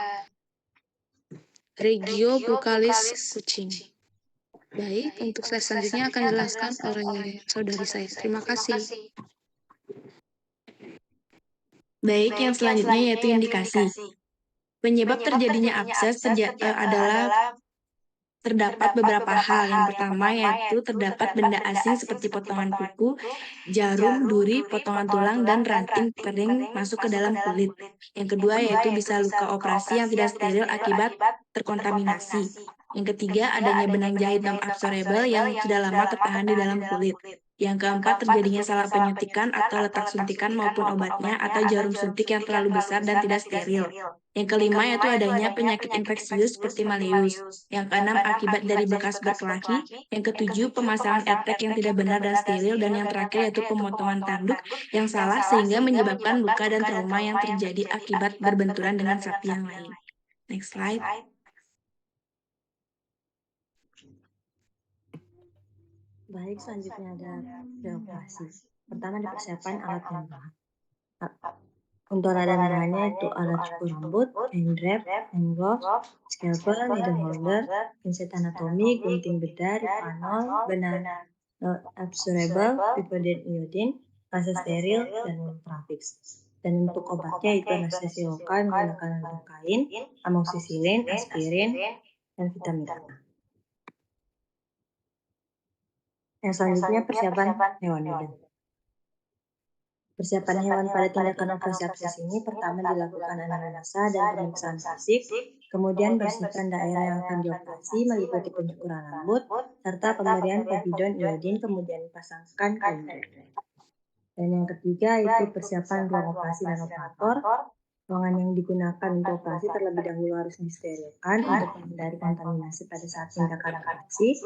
regio buccalis kucing. Baik, untuk slide selanjutnya akan dijelaskan oleh saudari saya. Terima kasih. Baik, yang selanjutnya yaitu indikasi. Penyebab terjadinya abses adalah terdapat beberapa hal. Yang pertama yaitu terdapat benda asing seperti potongan kuku, jarum, duri, potongan tulang, dan ranting kering masuk ke dalam kulit. Yang kedua yaitu bisa luka operasi yang tidak steril akibat terkontaminasi. Yang ketiga, adanya benang jahit non-absorbable yang sudah lama tertahan di dalam kulit. Yang keempat, terjadinya salah penyuntikan atau letak suntikan maupun obatnya atau jarum suntik yang terlalu besar dan tidak steril. Yang kelima, yaitu adanya penyakit infeksius seperti Malleus. Yang keenam, akibat dari bekas berkelahi. Yang ketujuh, pemasangan AirTag yang tidak benar dan steril. Dan yang terakhir, yaitu pemotongan tanduk yang salah sehingga menyebabkan luka dan trauma yang terjadi akibat berbenturan dengan sapi yang lain. Next slide. Baik, selanjutnya ada preoperasi. Pertama ada persiapan alat dan bahan. Untuk alat dan bahannya itu alat cukur rambut, hand wrap, hand gloves, scalpel, needle holder, pinset anatomi, gunting bedah, ripanol, benang absorbable, piperidine iodine, fase steril, dan ultrafix. Dan untuk obatnya itu anestesi lokal menggunakan lidocaine, amoxicillin, aspirin, dan vitamin A. Yang selanjutnya persiapan hewan bidan. Persiapan hewan pada tindakan operasi abses ini pertama dilakukan anamnesa dan pemeriksaan fisik, kemudian bersihkan daerah yang akan dioperasi meliputi pencukuran rambut, serta pemberian povidone iodin kemudian dipasangkan kain. Dan yang ketiga itu persiapan ruang operasi dan operator. Ruangan yang digunakan untuk operasi terlebih dahulu harus disterilkan untuk menghindari kontaminasi pada saat tindakan operasi.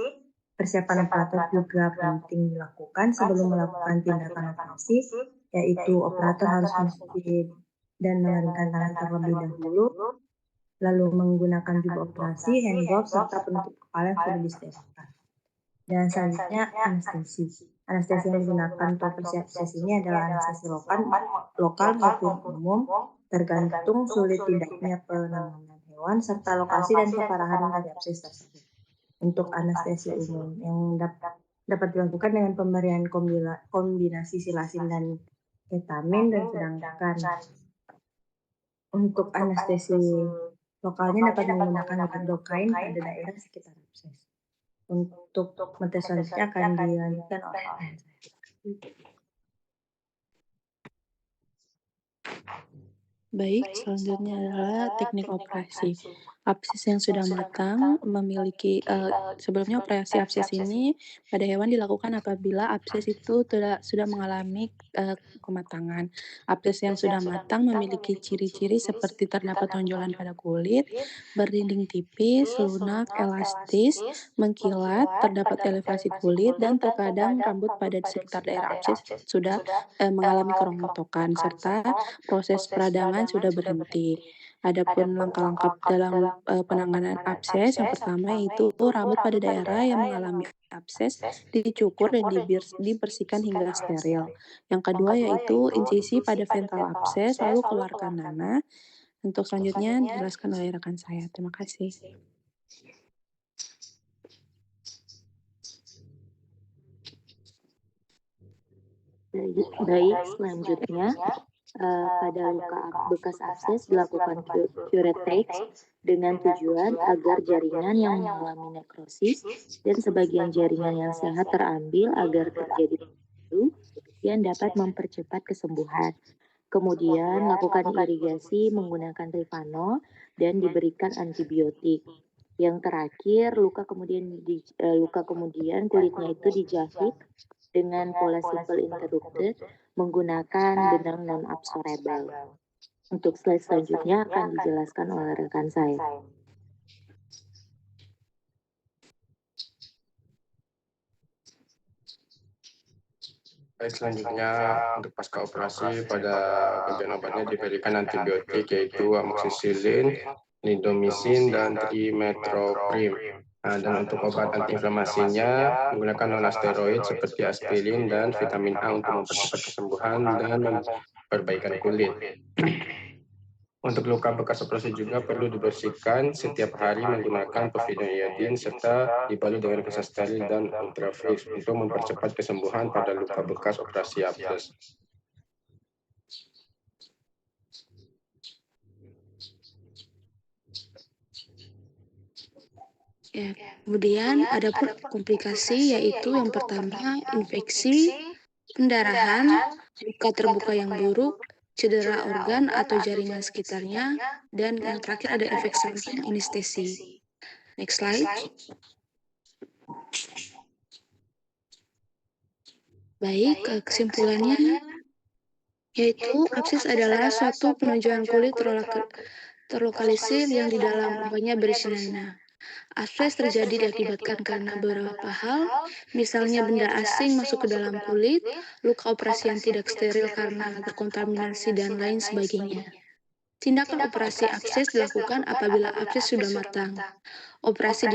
Persiapan operator juga penting dilakukan sebelum melakukan tindakan operasi, yaitu operator harus mencuci dan mengeringkan tangan terlebih dahulu, lalu menggunakan jubah operasi, hand gloves, serta penutup kepala yang sudah disterilkan. Dan selanjutnya anestesi. Anestesi yang digunakan untuk operasi abses ini adalah anestesi lokal maupun umum, tergantung sulit tidaknya penanganan hewan serta lokasi dan keparahan dari abses tersebut. Untuk anestesi umum yang dapat dilakukan dengan pemberian kombinasi silasin dan ketamin, dan sedangkan untuk anestesi lokalnya dapat menggunakan lidocaine pada daerah sekitar abses. Untuk materi selanjutnya akan dilanjutkan oleh saya. Baik, selanjutnya adalah teknik operasi. Abses yang sudah matang memiliki sebelumnya operasi abses ini pada hewan dilakukan apabila abses itu sudah mengalami kematangan. Abses yang sudah matang memiliki ciri-ciri seperti terdapat tonjolan pada kulit, berdinding tipis, lunak, elastis, mengkilat, terdapat elevasi kulit, dan terkadang rambut pada sekitar daerah abses sudah mengalami kerontokan, serta proses peradangan sudah berhenti. Adapun langkah-langkah dalam penanganan abses, yang pertama yaitu rambut pada daerah yang mengalami abses dicukur dan dibersihkan hingga steril. Yang kedua yaitu insisi pada ventral abses, lalu keluarkan nanah. Untuk selanjutnya dijelaskan oleh rekan saya. Terima kasih. Baik, selanjutnya pada luka bekas abses dilakukan curettage dengan tujuan agar jaringan yang mengalami nekrosis dan sebagian jaringan yang sehat terambil agar terjadi baru yang dapat mempercepat kesembuhan. Kemudian lakukan irigasi menggunakan ripanol dan diberikan antibiotik. Yang terakhir luka kemudian kulitnya itu dijahit dengan pola simple interrupted menggunakan benang non-absorbable. Untuk slide selanjutnya akan dijelaskan oleh rekan saya. Selanjutnya untuk pasca operasi pada bagian obatnya diberikan antibiotik yaitu amoxicillin, lidomycin, dan trimethoprim. Nah, dan untuk obat antiinflamasinya menggunakan non-steroid seperti aspirin dan vitamin A untuk mempercepat kesembuhan dan perbaikan kulit. Untuk luka bekas operasi juga perlu dibersihkan setiap hari menggunakan povidone iodine serta dibalut dengan fase steril dan ultrafix untuk mempercepat kesembuhan pada luka bekas operasi abses. Ya, kemudian ada komplikasi yaitu yang pertama infeksi, pendarahan, luka terbuka yang buruk, cedera organ atau jaringan sekitarnya, dan yang terakhir ada efek samping anestesi. Next slide. Baik, kesimpulannya yaitu abses adalah suatu penonjolan kulit terlokalisir yang di dalam umpamanya bersinar. Abses terjadi diakibatkan karena beberapa hal, misalnya benda asing masuk ke dalam kulit, luka operasi yang tidak steril karena terkontaminasi, dan lain sebagainya. Tindakan operasi abses dilakukan apabila abses sudah matang. Operasi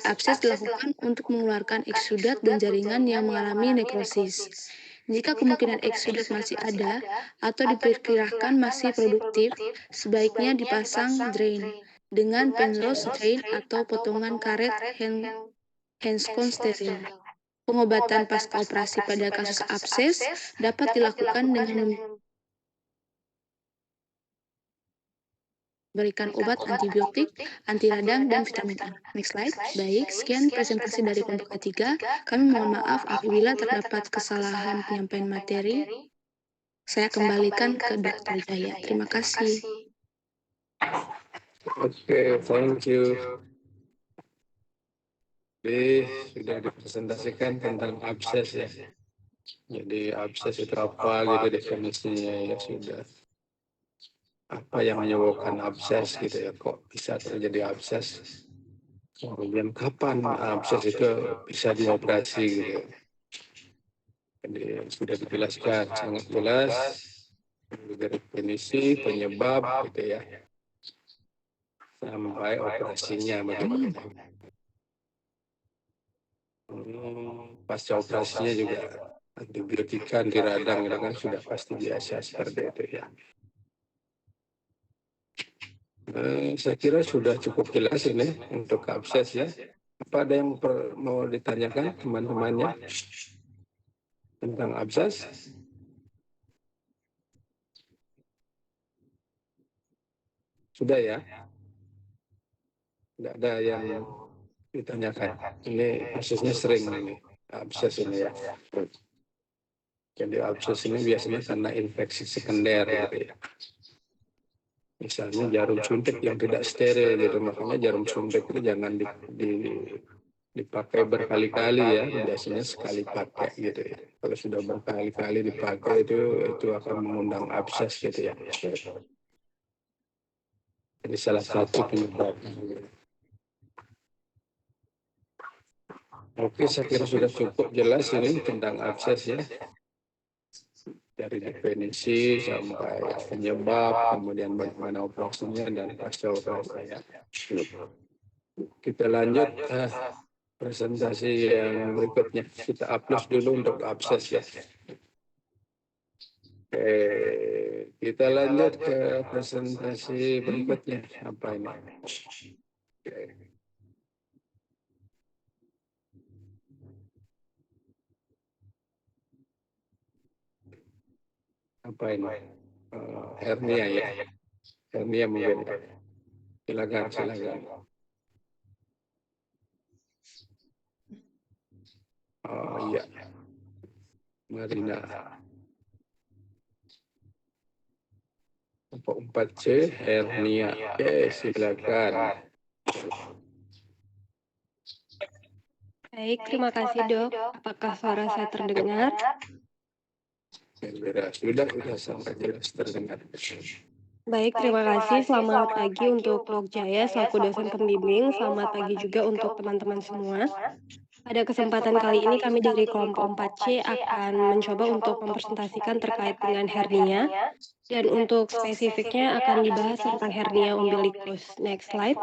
abses dilakukan untuk mengeluarkan eksudat dan jaringan yang mengalami nekrosis. Jika kemungkinan eksudat masih ada atau diperkirakan masih produktif, sebaiknya dipasang drain dengan penrose drain atau potongan karet Hanskon steril. Pengobatan pasca operasi pada kasus abses dapat dilakukan dengan memberikan obat antibiotik, anti radang, dan vitamin A. Next slide. Baik, sekian presentasi dari kelompok A3. Kami mohon maaf apabila terdapat kesalahan penyampaian materi. Saya kembalikan ke Dr. Jaya. Terima kasih. Oke, thank you. Jadi sudah dipresentasikan tentang abses ya. Jadi abses itu apa gitu definisinya ya sudah. Apa yang menyebabkan abses gitu ya, kok bisa terjadi abses, kemudian kapan abses itu bisa dioperasi gitu. Jadi sudah dijelaskan sangat jelas dari definisi, penyebab gitu ya, sampai operasinya bagaimana. Pasca operasinya juga antibiotika, anti radang itu kan sudah pasti biasa seperti itu ya. Saya kira sudah cukup jelas ini untuk abses ya. Apa ada yang mau ditanyakan teman-temannya tentang abses? Sudah ya? Tidak ada yang ditanyakan. Ini kasusnya sering ini abses ini ya. Jadi abses ini biasanya karena infeksi sekunder gitu ya. Misalnya jarum suntik yang tidak steril gitu, makanya jarum suntik itu jangan dipakai berkali-kali ya, biasanya sekali pakai gitu ya. Kalau sudah berkali-kali dipakai itu akan mengundang abses gitu ya. Jadi salah satu penyebabnya. Oke, saya kira sudah cukup jelas ini tentang abses ya. Dari definisi sampai penyebab, kemudian bagaimana operasinya dan pasca operasinya. Kita lanjut presentasi yang berikutnya. Kita upload dulu untuk abses ya. Oke, kita lanjut ke presentasi berikutnya. Apa ini? Oke. Apa ini? Hernia ya. Hernia mungkin. Silakan. Oh iya. Marina. 4C hernia. Oke, silakan. Baik, terima kasih Dok. Apakah suara saya terdengar? Sudah sampai jelas terdengar. Baik, terima kasih. Selamat pagi untuk Dok Jaya selaku dosen pembimbing. Selamat pagi juga untuk teman-teman semua. Pada kesempatan kali ini kami dari kelompok 4C akan mencoba untuk mempresentasikan terkait dengan hernia. Dan untuk spesifiknya akan dibahas tentang hernia umbilikus. Next slide.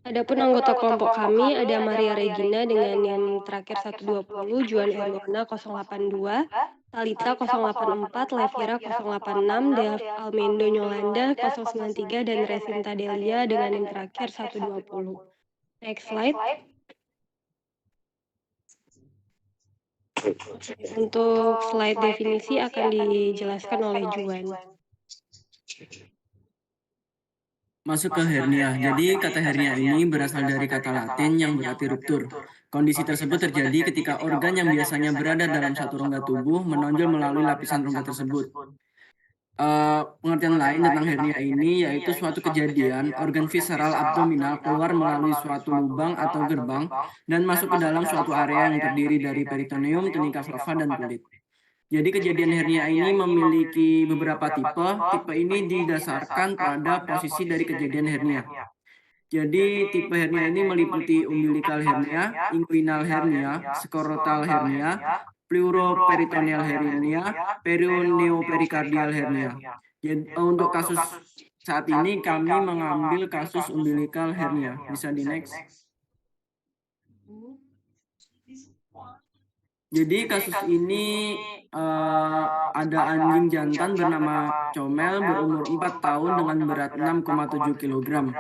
Adapun anggota kelompok kami ada Maria Regina dengan NIM terakhir 120, Juan Erwana 082, Talita 084, Levira 086, Dev Almendo Yolanda 093, dan Resinta Delia dengan NIM terakhir 120. Next slide. Untuk slide definisi akan dijelaskan oleh Juan. Masuk ke hernia. Jadi kata hernia ini berasal dari kata Latin yang berarti ruptur. Kondisi tersebut terjadi ketika organ yang biasanya berada dalam satu rongga tubuh menonjol melalui lapisan rongga tersebut. Pengertian lain tentang hernia ini yaitu suatu kejadian organ visceral abdominal keluar melalui suatu lubang atau gerbang dan masuk ke dalam suatu area yang terdiri dari peritoneum, tunika flava, dan kulit. Jadi kejadian hernia ini memiliki beberapa tipe. Tipe ini didasarkan pada posisi dari kejadian hernia. Jadi tipe hernia ini meliputi umbilical hernia, inguinal hernia, skrotal hernia, pleuroperitoneal hernia, perineoperikardial hernia. Jadi, untuk kasus saat ini kami mengambil kasus umbilical hernia. Bisa di next. Jadi kasus ini ada anjing jantan bernama Comel berumur 4 tahun dengan berat 6,7 kg.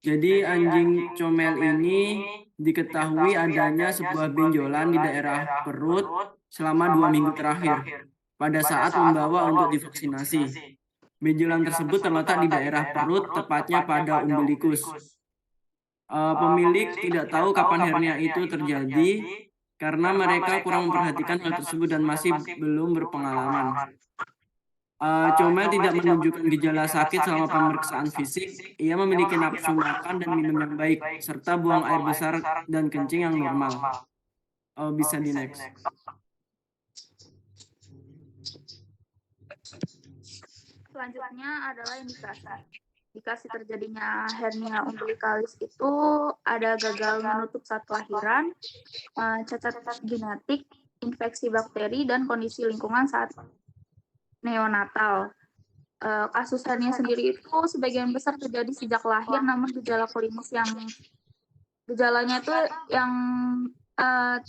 Jadi anjing Comel ini diketahui adanya sebuah benjolan di daerah perut selama 2 minggu terakhir pada saat membawa untuk divaksinasi. Benjolan tersebut terletak di daerah perut, tepatnya pada umbilikus. Pemilik tidak tahu kapan hernia itu terjadi karena mereka kurang memperhatikan hal tersebut dan masih belum berpengalaman. Comel tidak menunjukkan gejala sakit selama pemeriksaan fisik. Ia memiliki nafsu makan dan minum yang baik, serta buang air besar dan kencing yang normal. Bisa di next. Selanjutnya adalah indikasi. Indikasi terjadinya hernia umbilikalis itu ada gagal menutup saat kelahiran, cacat genetik, infeksi bakteri, dan kondisi lingkungan saat neonatal. Kasus hernia sendiri itu sebagian besar terjadi sejak lahir, namun gejala klinis yang gejalanya itu yang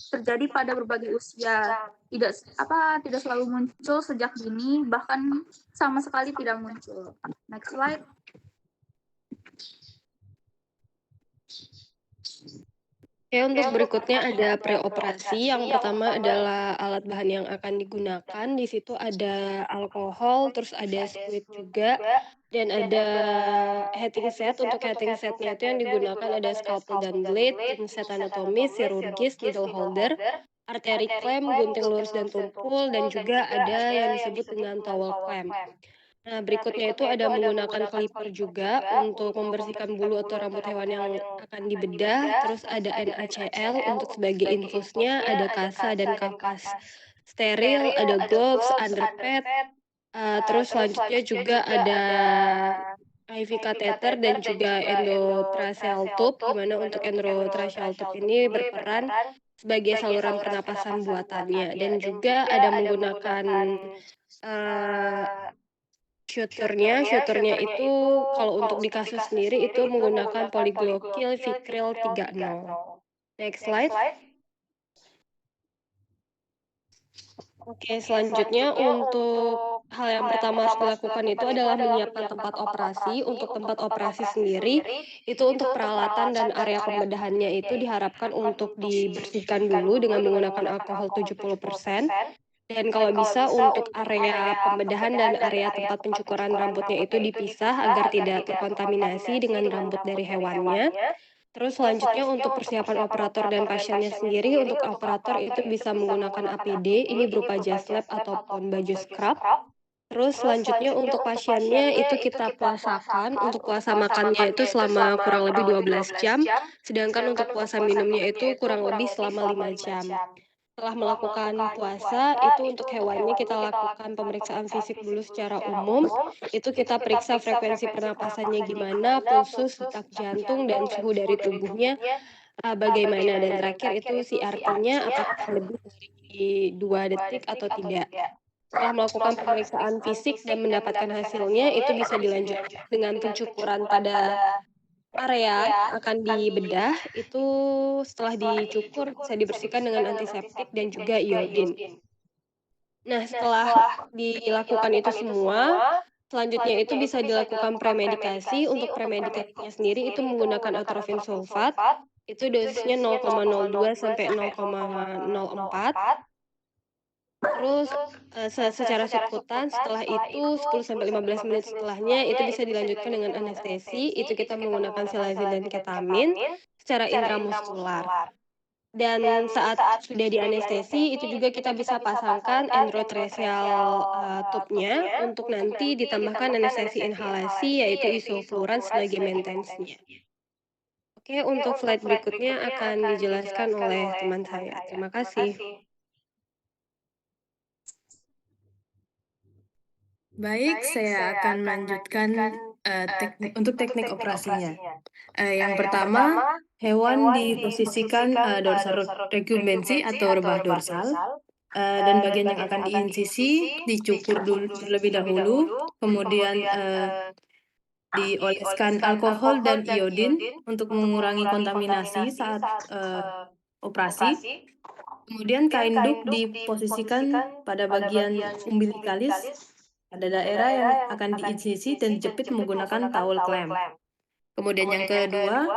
terjadi pada berbagai usia, tidak selalu muncul sejak dini, bahkan sama sekali tidak muncul. Next slide. Oke, untuk berikutnya ada preoperasi. Yang pertama adalah alat bahan yang akan digunakan. Di situ ada alkohol, terus ada squid juga, dan ada heating set. Untuk heating setnya itu yang digunakan ada scalpel dan blade, pinset anatomis, chirurgis, needle holder, arteri clamp, gunting lurus dan tumpul, dan juga ada yang disebut dengan towel clamp. Nah, berikutnya itu ada menggunakan clipper juga untuk membersihkan bulu atau rambut hewan yang akan dibedah. Terus ada NaCl untuk sebagai infusnya, ada kasa dan kapas steril, ada gloves, underpad. Terus selanjutnya juga ada IV catheter dan juga endotracheal tube, di mana untuk endotracheal tube ini berperan sebagai saluran pernapasan buatannya. Dan juga ada menggunakan shooternya itu kalau untuk di kasus sendiri itu menggunakan polyglockyl Vicryl 30. Next slide. Oke, selanjutnya untuk hal yang pertama harus dilakukan itu adalah menyiapkan tempat operasi. Untuk tempat operasi sendiri itu untuk peralatan dan area pembedahannya itu diharapkan untuk dibersihkan dulu dengan menggunakan alkohol 70%. Dan kalau bisa untuk area pembedahan dan area tempat pencukuran rambutnya itu dipisah agar tidak terkontaminasi dengan rambut dari hewannya. Terus selanjutnya untuk persiapan operator dan pasiennya sendiri, untuk operator itu bisa menggunakan APD, ini berupa jas lab ataupun baju scrub. Terus selanjutnya untuk pasiennya itu kita puasakan, untuk puasa makannya itu selama kurang lebih 12 jam, sedangkan untuk puasa minumnya itu kurang lebih selama 5 jam. Setelah melakukan puasa, itu untuk hewannya kita lakukan pemeriksaan fisik dulu secara umum. Itu kita periksa frekuensi pernapasannya gimana, pulsus, detak jantung, dan suhu dari tubuhnya bagaimana. Dan terakhir itu CRT-nya apakah lebih dari 2 detik atau tidak. Setelah melakukan pemeriksaan fisik dan mendapatkan hasilnya, itu bisa dilanjutkan dengan pencukuran pada area akan dibedah. Itu setelah dicukur bisa dibersihkan dengan antiseptik dan juga iodin. Nah, setelah dilakukan itu semua, selanjutnya itu bisa dilakukan premedikasi. Untuk premedikasinya sendiri itu menggunakan atrofin sulfat. Itu dosisnya 0,02 sampai 0,04. Terus secara subkutan setelah itu 10-15 menit setelahnya itu bisa dilanjutkan dengan anestesi. Itu kita menggunakan silazin dan ketamin secara intramuskular. Dan saat sudah di anestesi, itu juga kita bisa pasangkan endotracheal tube-nya untuk nanti ditambahkan anestesi inhalasi yaitu isofluoran sebagai maintenance-nya. Oke, untuk slide berikutnya akan dijelaskan oleh teman saya. Terima kasih. Baik, saya akan melanjutkan untuk teknik operasinya. Yang pertama, hewan diposisikan dorsal recumbens atau rebah dorsal, dan bagian yang akan diinsisi dicukur dulu terlebih dahulu, kemudian dioleskan alkohol dan iodin untuk mengurangi kontaminasi saat operasi. Kemudian kain duk diposisikan pada bagian umbilikalis pada daerah yang akan diinsisi dan dijepit menggunakan towel clamp. Kemudian yang kedua,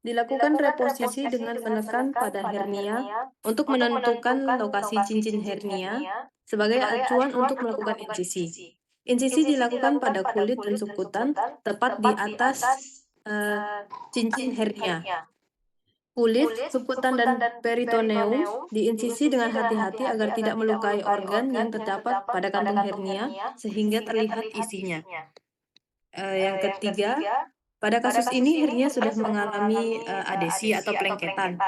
dilakukan reposisi dengan menekan pada hernia untuk menentukan lokasi cincin hernia sebagai acuan untuk melakukan insisi. Insisi dilakukan pada kulit dan sukutan tepat di atas cincin hernia. Kulit, sukutan, dan peritoneum diinsisi dengan hati-hati agar tidak melukai organ yang terdapat pada kantung hernia sehingga terlihat isinya. Yang ketiga, pada kasus ini hernia sudah mengalami adesi atau pelengketan,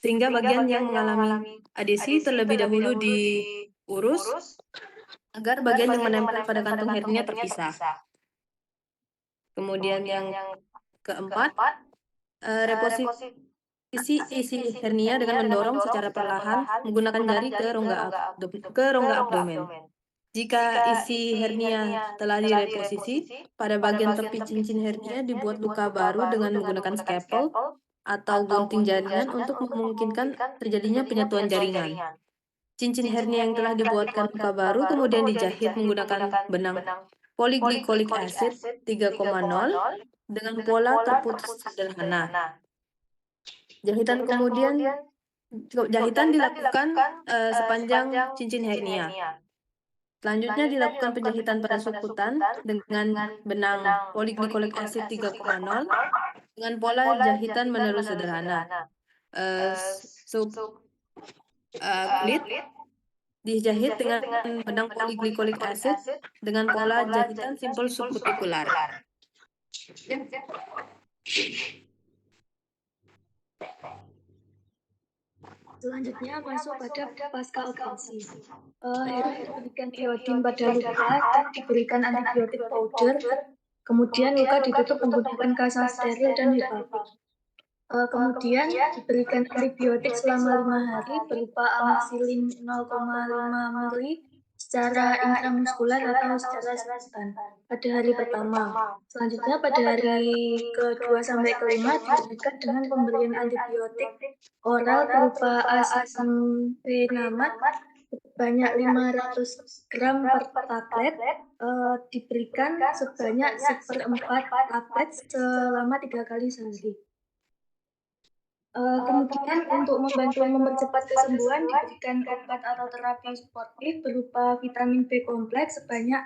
sehingga bagian yang mengalami adesi terlebih dahulu diurus agar bagian yang menempel pada kantung hernia terpisah. Kemudian yang keempat, reposisi isi hernia dengan mendorong secara perlahan menggunakan jari ke rongga abdomen. Jika isi hernia telah direposisi, pada bagian tepi cincin hernia dibuat luka baru dengan menggunakan scalpel atau gunting jaringan untuk memungkinkan terjadinya penyatuan jaringan. Cincin hernia yang telah dibuatkan luka baru kemudian dijahit menggunakan benang polyglycolic acid 3,0 dengan pola terputus sederhana. Jahitan dilakukan sepanjang cincin hernia. Selanjutnya dilakukan penjahitan pada sukutan dengan benang polyglycolic acid 3,0 dengan pola jahitan menerus sederhana. Kulit dijahit dengan benang polyglycolic acid dengan pola jahitan simpel subkutikular. Selanjutnya masuk pada pasca operasi. Hewan diberikan iodin pada luka dan diberikan antibiotik powder. Kemudian luka ditutup menggunakan kasa steril dan hipalpik. Kemudian diberikan antibiotik selama 5 hari berupa amoxicillin 0,5 ml secara intramuskular atau secara sebutan pada hari pertama. Selanjutnya pada hari ke-2 sampai ke-5 dilanjutkan dengan pemberian antibiotik oral berupa asinfenamat sebanyak 500 gram per tablet, diberikan sebanyak 1/4 tablet selama 3 kali sehari. Kemudian untuk membantu mempercepat kesembuhan diberikan obat atau terapi suportif berupa vitamin B kompleks sebanyak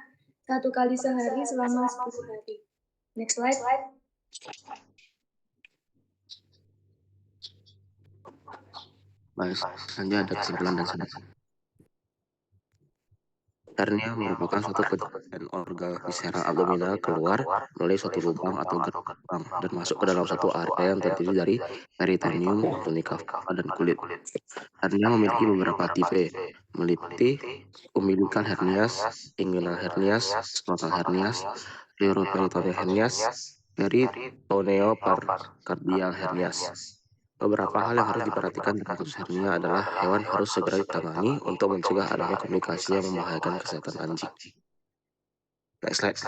1 kali sehari selama 10 hari. Next slide. Baik, selanjutnya ada kesimpulan dan sanksi. Hernia merupakan suatu kejadian organ visceral abdominal keluar melalui suatu lubang atau gerbang dan masuk ke dalam satu area yang terdiri dari peritoneum, tunika fava, dan kulit. Hernia memiliki beberapa tipe, meliputi umbilical hernias, inguinal hernias, scrotal hernias, pleuroperitoneal hernias, peritoneopercardial hernias. Beberapa hal yang harus diperhatikan dalam kasus hernia adalah hewan harus segera ditangani untuk mencegah adanya komplikasi yang membahayakan kesehatan anjing. Next slide.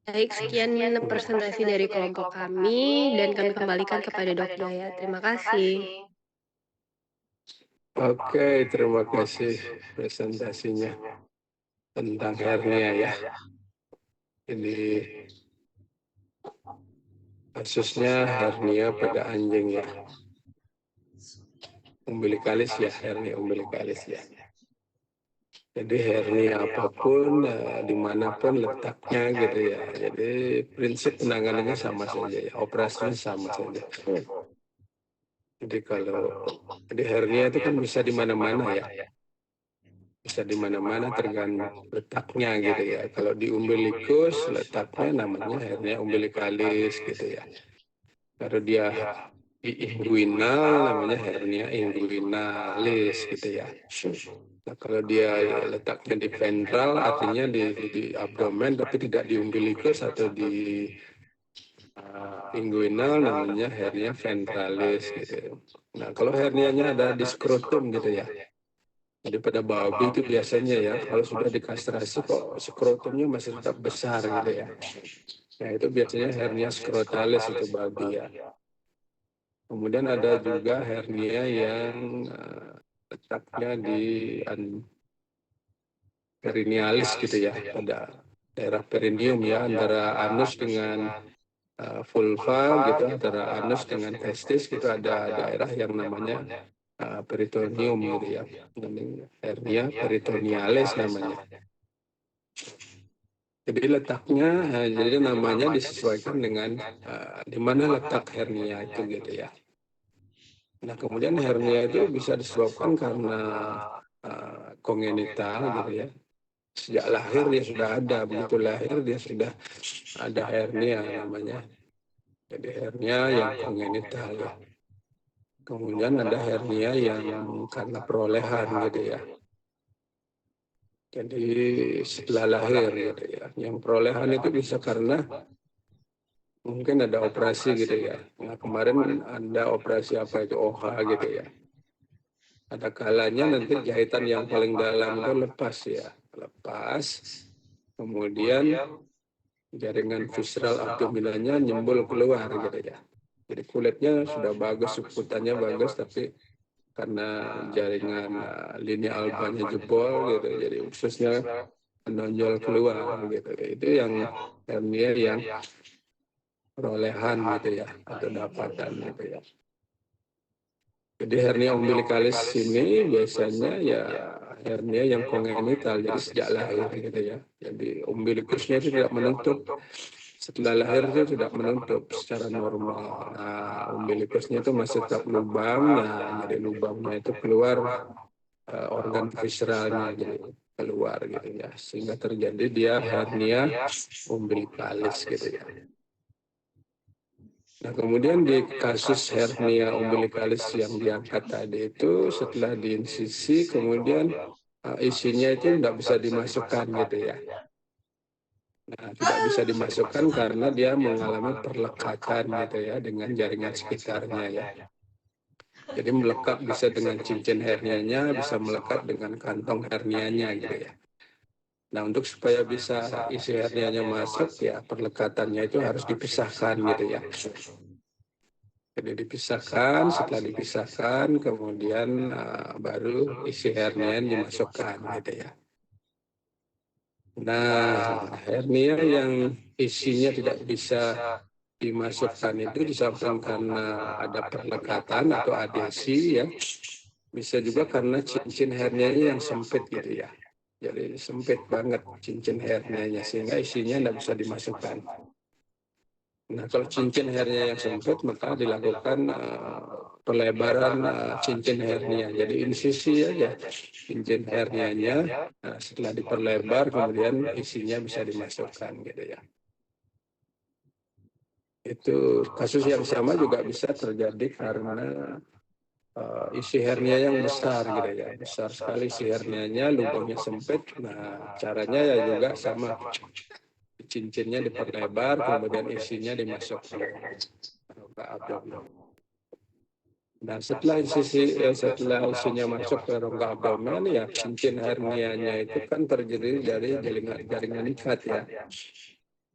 Baik, sekian presentasi dari kelompok kami dan kami kembalikan kepada Dok Jaya. Terima kasih. Oke, terima kasih presentasinya tentang hernia ya. Ini kasusnya hernia pada anjing ya. Umbilikalis ya, hernia umbilikalis ya. Jadi hernia apapun, dimanapun letaknya gitu ya. Jadi prinsip penanganannya sama saja ya, operasinya sama saja. Jadi hernia itu kan bisa di mana-mana ya. Bisa di mana-mana tergantung letaknya gitu ya. Kalau di umbilikus letaknya namanya hernia umbilikalis gitu ya. Kalau dia di inguinal namanya hernia inguinalis gitu ya. Nah, kalau dia letaknya di ventral artinya di abdomen tapi tidak di umbilikus atau di inguinal namanya hernia ventralis gitu. Nah, kalau hernianya ada di skrotum gitu ya. Jadi pada babi itu biasanya ya, kalau sudah dikastrasi kok skrotumnya masih tetap besar gitu ya. Nah itu biasanya hernia skrotalis itu babi ya. Kemudian ada juga hernia yang letaknya di perinealis gitu ya, pada daerah perineum ya, antara anus dengan vulva gitu, antara anus dengan testis gitu ada daerah yang namanya peritoneum gitu ya, hernia peritonealis namanya. Jadi letaknya, jadi namanya disesuaikan dengan di mana letak hernia itu gitu ya. Nah kemudian hernia itu bisa disebabkan karena kongenital gitu ya. Sejak lahir dia sudah ada, begitu lahir dia sudah ada hernia namanya. Jadi hernia yang kongenital ya. Kemudian ada hernia yang karena perolehan gitu ya. Jadi setelah lahir gitu ya. Yang perolehan itu bisa karena mungkin ada operasi gitu ya. Nah kemarin ada operasi apa itu OH gitu ya. Ada kalanya nanti jahitan yang paling dalam itu lepas ya. Lepas. Kemudian jaringan visceral abdominalnya nyembul keluar gitu ya. Jadi kulitnya sudah bagus, sukutannya bagus, tapi karena jaringan lini albanya jebol gitu, jadi ususnya menonjol keluar gitu. Itu yang hernia yang perolehan gitu ya, atau dapatan gitu ya. Jadi hernia umbilikalis ini biasanya ya hernia yang kongenital, jadi sejak lahir gitu ya. Jadi umbilikusnya itu tidak menutup. Setelah lahir itu tidak menutup secara normal. Nah, umbilikusnya itu masih tetap lubang, nah dari lubangnya itu keluar organ visceralnya jadi keluar gitu ya. Sehingga terjadi dia hernia umbilikalis gitu ya. Nah, kemudian di kasus hernia umbilikalis yang diangkat tadi itu setelah diinsisi kemudian isinya itu tidak bisa dimasukkan gitu ya. Nah, tidak bisa dimasukkan karena dia mengalami perlekatan gitu ya dengan jaringan sekitarnya ya. Jadi melekat bisa dengan cincin hernianya, bisa melekat dengan kantong hernianya gitu ya. Nah, untuk supaya bisa isi hernianya masuk ya perlekatannya itu harus dipisahkan gitu ya. Jadi dipisahkan, setelah dipisahkan kemudian baru isi hernianya dimasukkan gitu ya. Nah, hernia yang isinya tidak bisa dimasukkan itu disebabkan karena ada perlekatan atau adesi ya. Bisa juga karena cincin hernianya yang sempit gitu ya. Jadi sempit banget cincin hernianya sehingga isinya tidak bisa dimasukkan. Nah, kalau cincin hernia yang sempit maka dilakukan pelebaran cincin hernia. Jadi insisi aja cincin hernianya. Nah, setelah diperlebar kemudian isinya bisa dimasukkan gitu ya. Itu kasus yang sama juga bisa terjadi karena isi hernia yang besar gitu ya. Besar sekali isi hernianya, lubangnya sempit. Nah, caranya ya juga sama. Cincinnya diperlebar, kemudian isinya dimasukkan ke abdomen. Nah, setelah isinya masuk ke rongga abdomen, ya cincin hernianya itu kan terdiri dari jaringan ikat ya.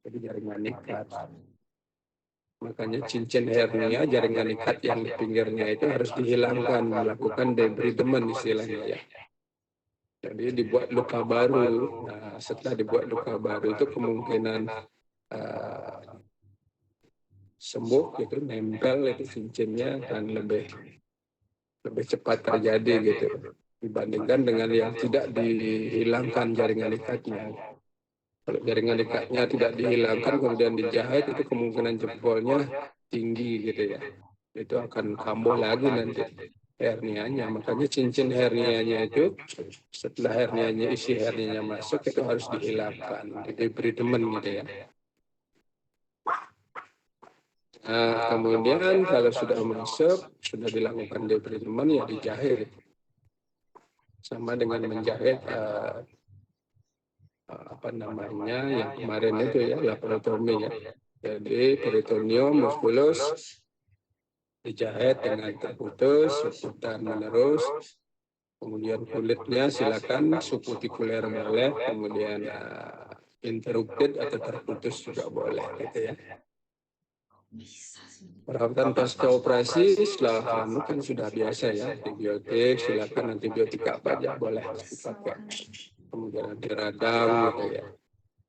Jadi jaringan ikat. Makanya cincin hernia, jaringan ikat yang di pinggirnya itu harus dihilangkan, melakukan debridement istilahnya ya. Jadi dibuat luka baru. Nah, setelah dibuat luka baru itu kemungkinan sembuh gitu, nempel itu cincinnya dan lebih cepat terjadi gitu dibandingkan dengan yang tidak dihilangkan jaringan ikatnya. Kalau jaringan ikatnya tidak dihilangkan kemudian dijahit itu kemungkinan jempolnya tinggi gitu ya. itu akan kambuh lagi nanti hernianya. Makanya cincin hernianya itu setelah hernianya, isi hernianya masuk, itu harus dihilangkan, diberi demen gitu ya. Nah, kemudian kalau sudah masuk, sudah dilakukan debridement, ya dijahit. Sama dengan menjahit apa namanya yang kemarin itu ya, laparotomi ya. Jadi peritoneum, musculus dijahit dengan terputus, suputan menerus. Kemudian kulitnya silakan subkutikuler boleh, kemudian interrupted atau terputus juga boleh gitu ya. Perawatan pasca operasi setelah anu kan sudah biasa ya, antibiotik, silakan antibiotik apa aja boleh dipakai. Kemudian diradang gitu ya.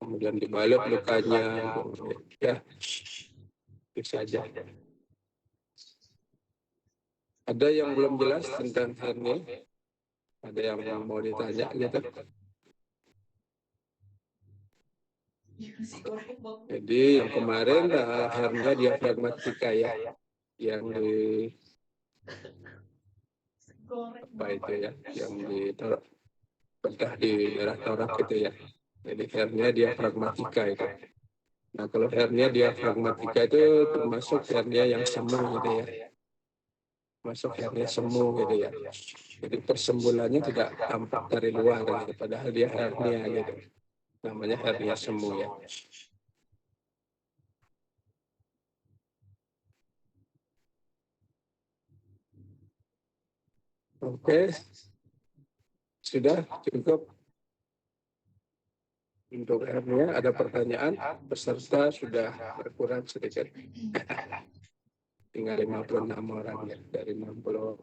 Kemudian dibalut lukanya, ya bisa aja. Ada yang belum jelas tentang hernia? Ada yang mau ditanya gitu? Jadi yang kemarin hernia diafragmatika ya, yang di apa itu ya, yang di bedah di daerah torak gitu ya. Jadi hernia diafragmatika itu. Nah kalau hernia diafragmatika itu termasuk hernia yang semu gitu ya. Masuk hernia semu gitu ya. Jadi persembulannya tidak tampak dari luar gitu, padahal dia hernia gitu. Namanya hernia semu ya. Oke, sudah cukup untuk hernia. Ada pertanyaan? Peserta sudah berkurang sedikit. Tinggal 56 orang ya dari 62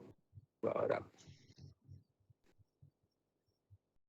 orang.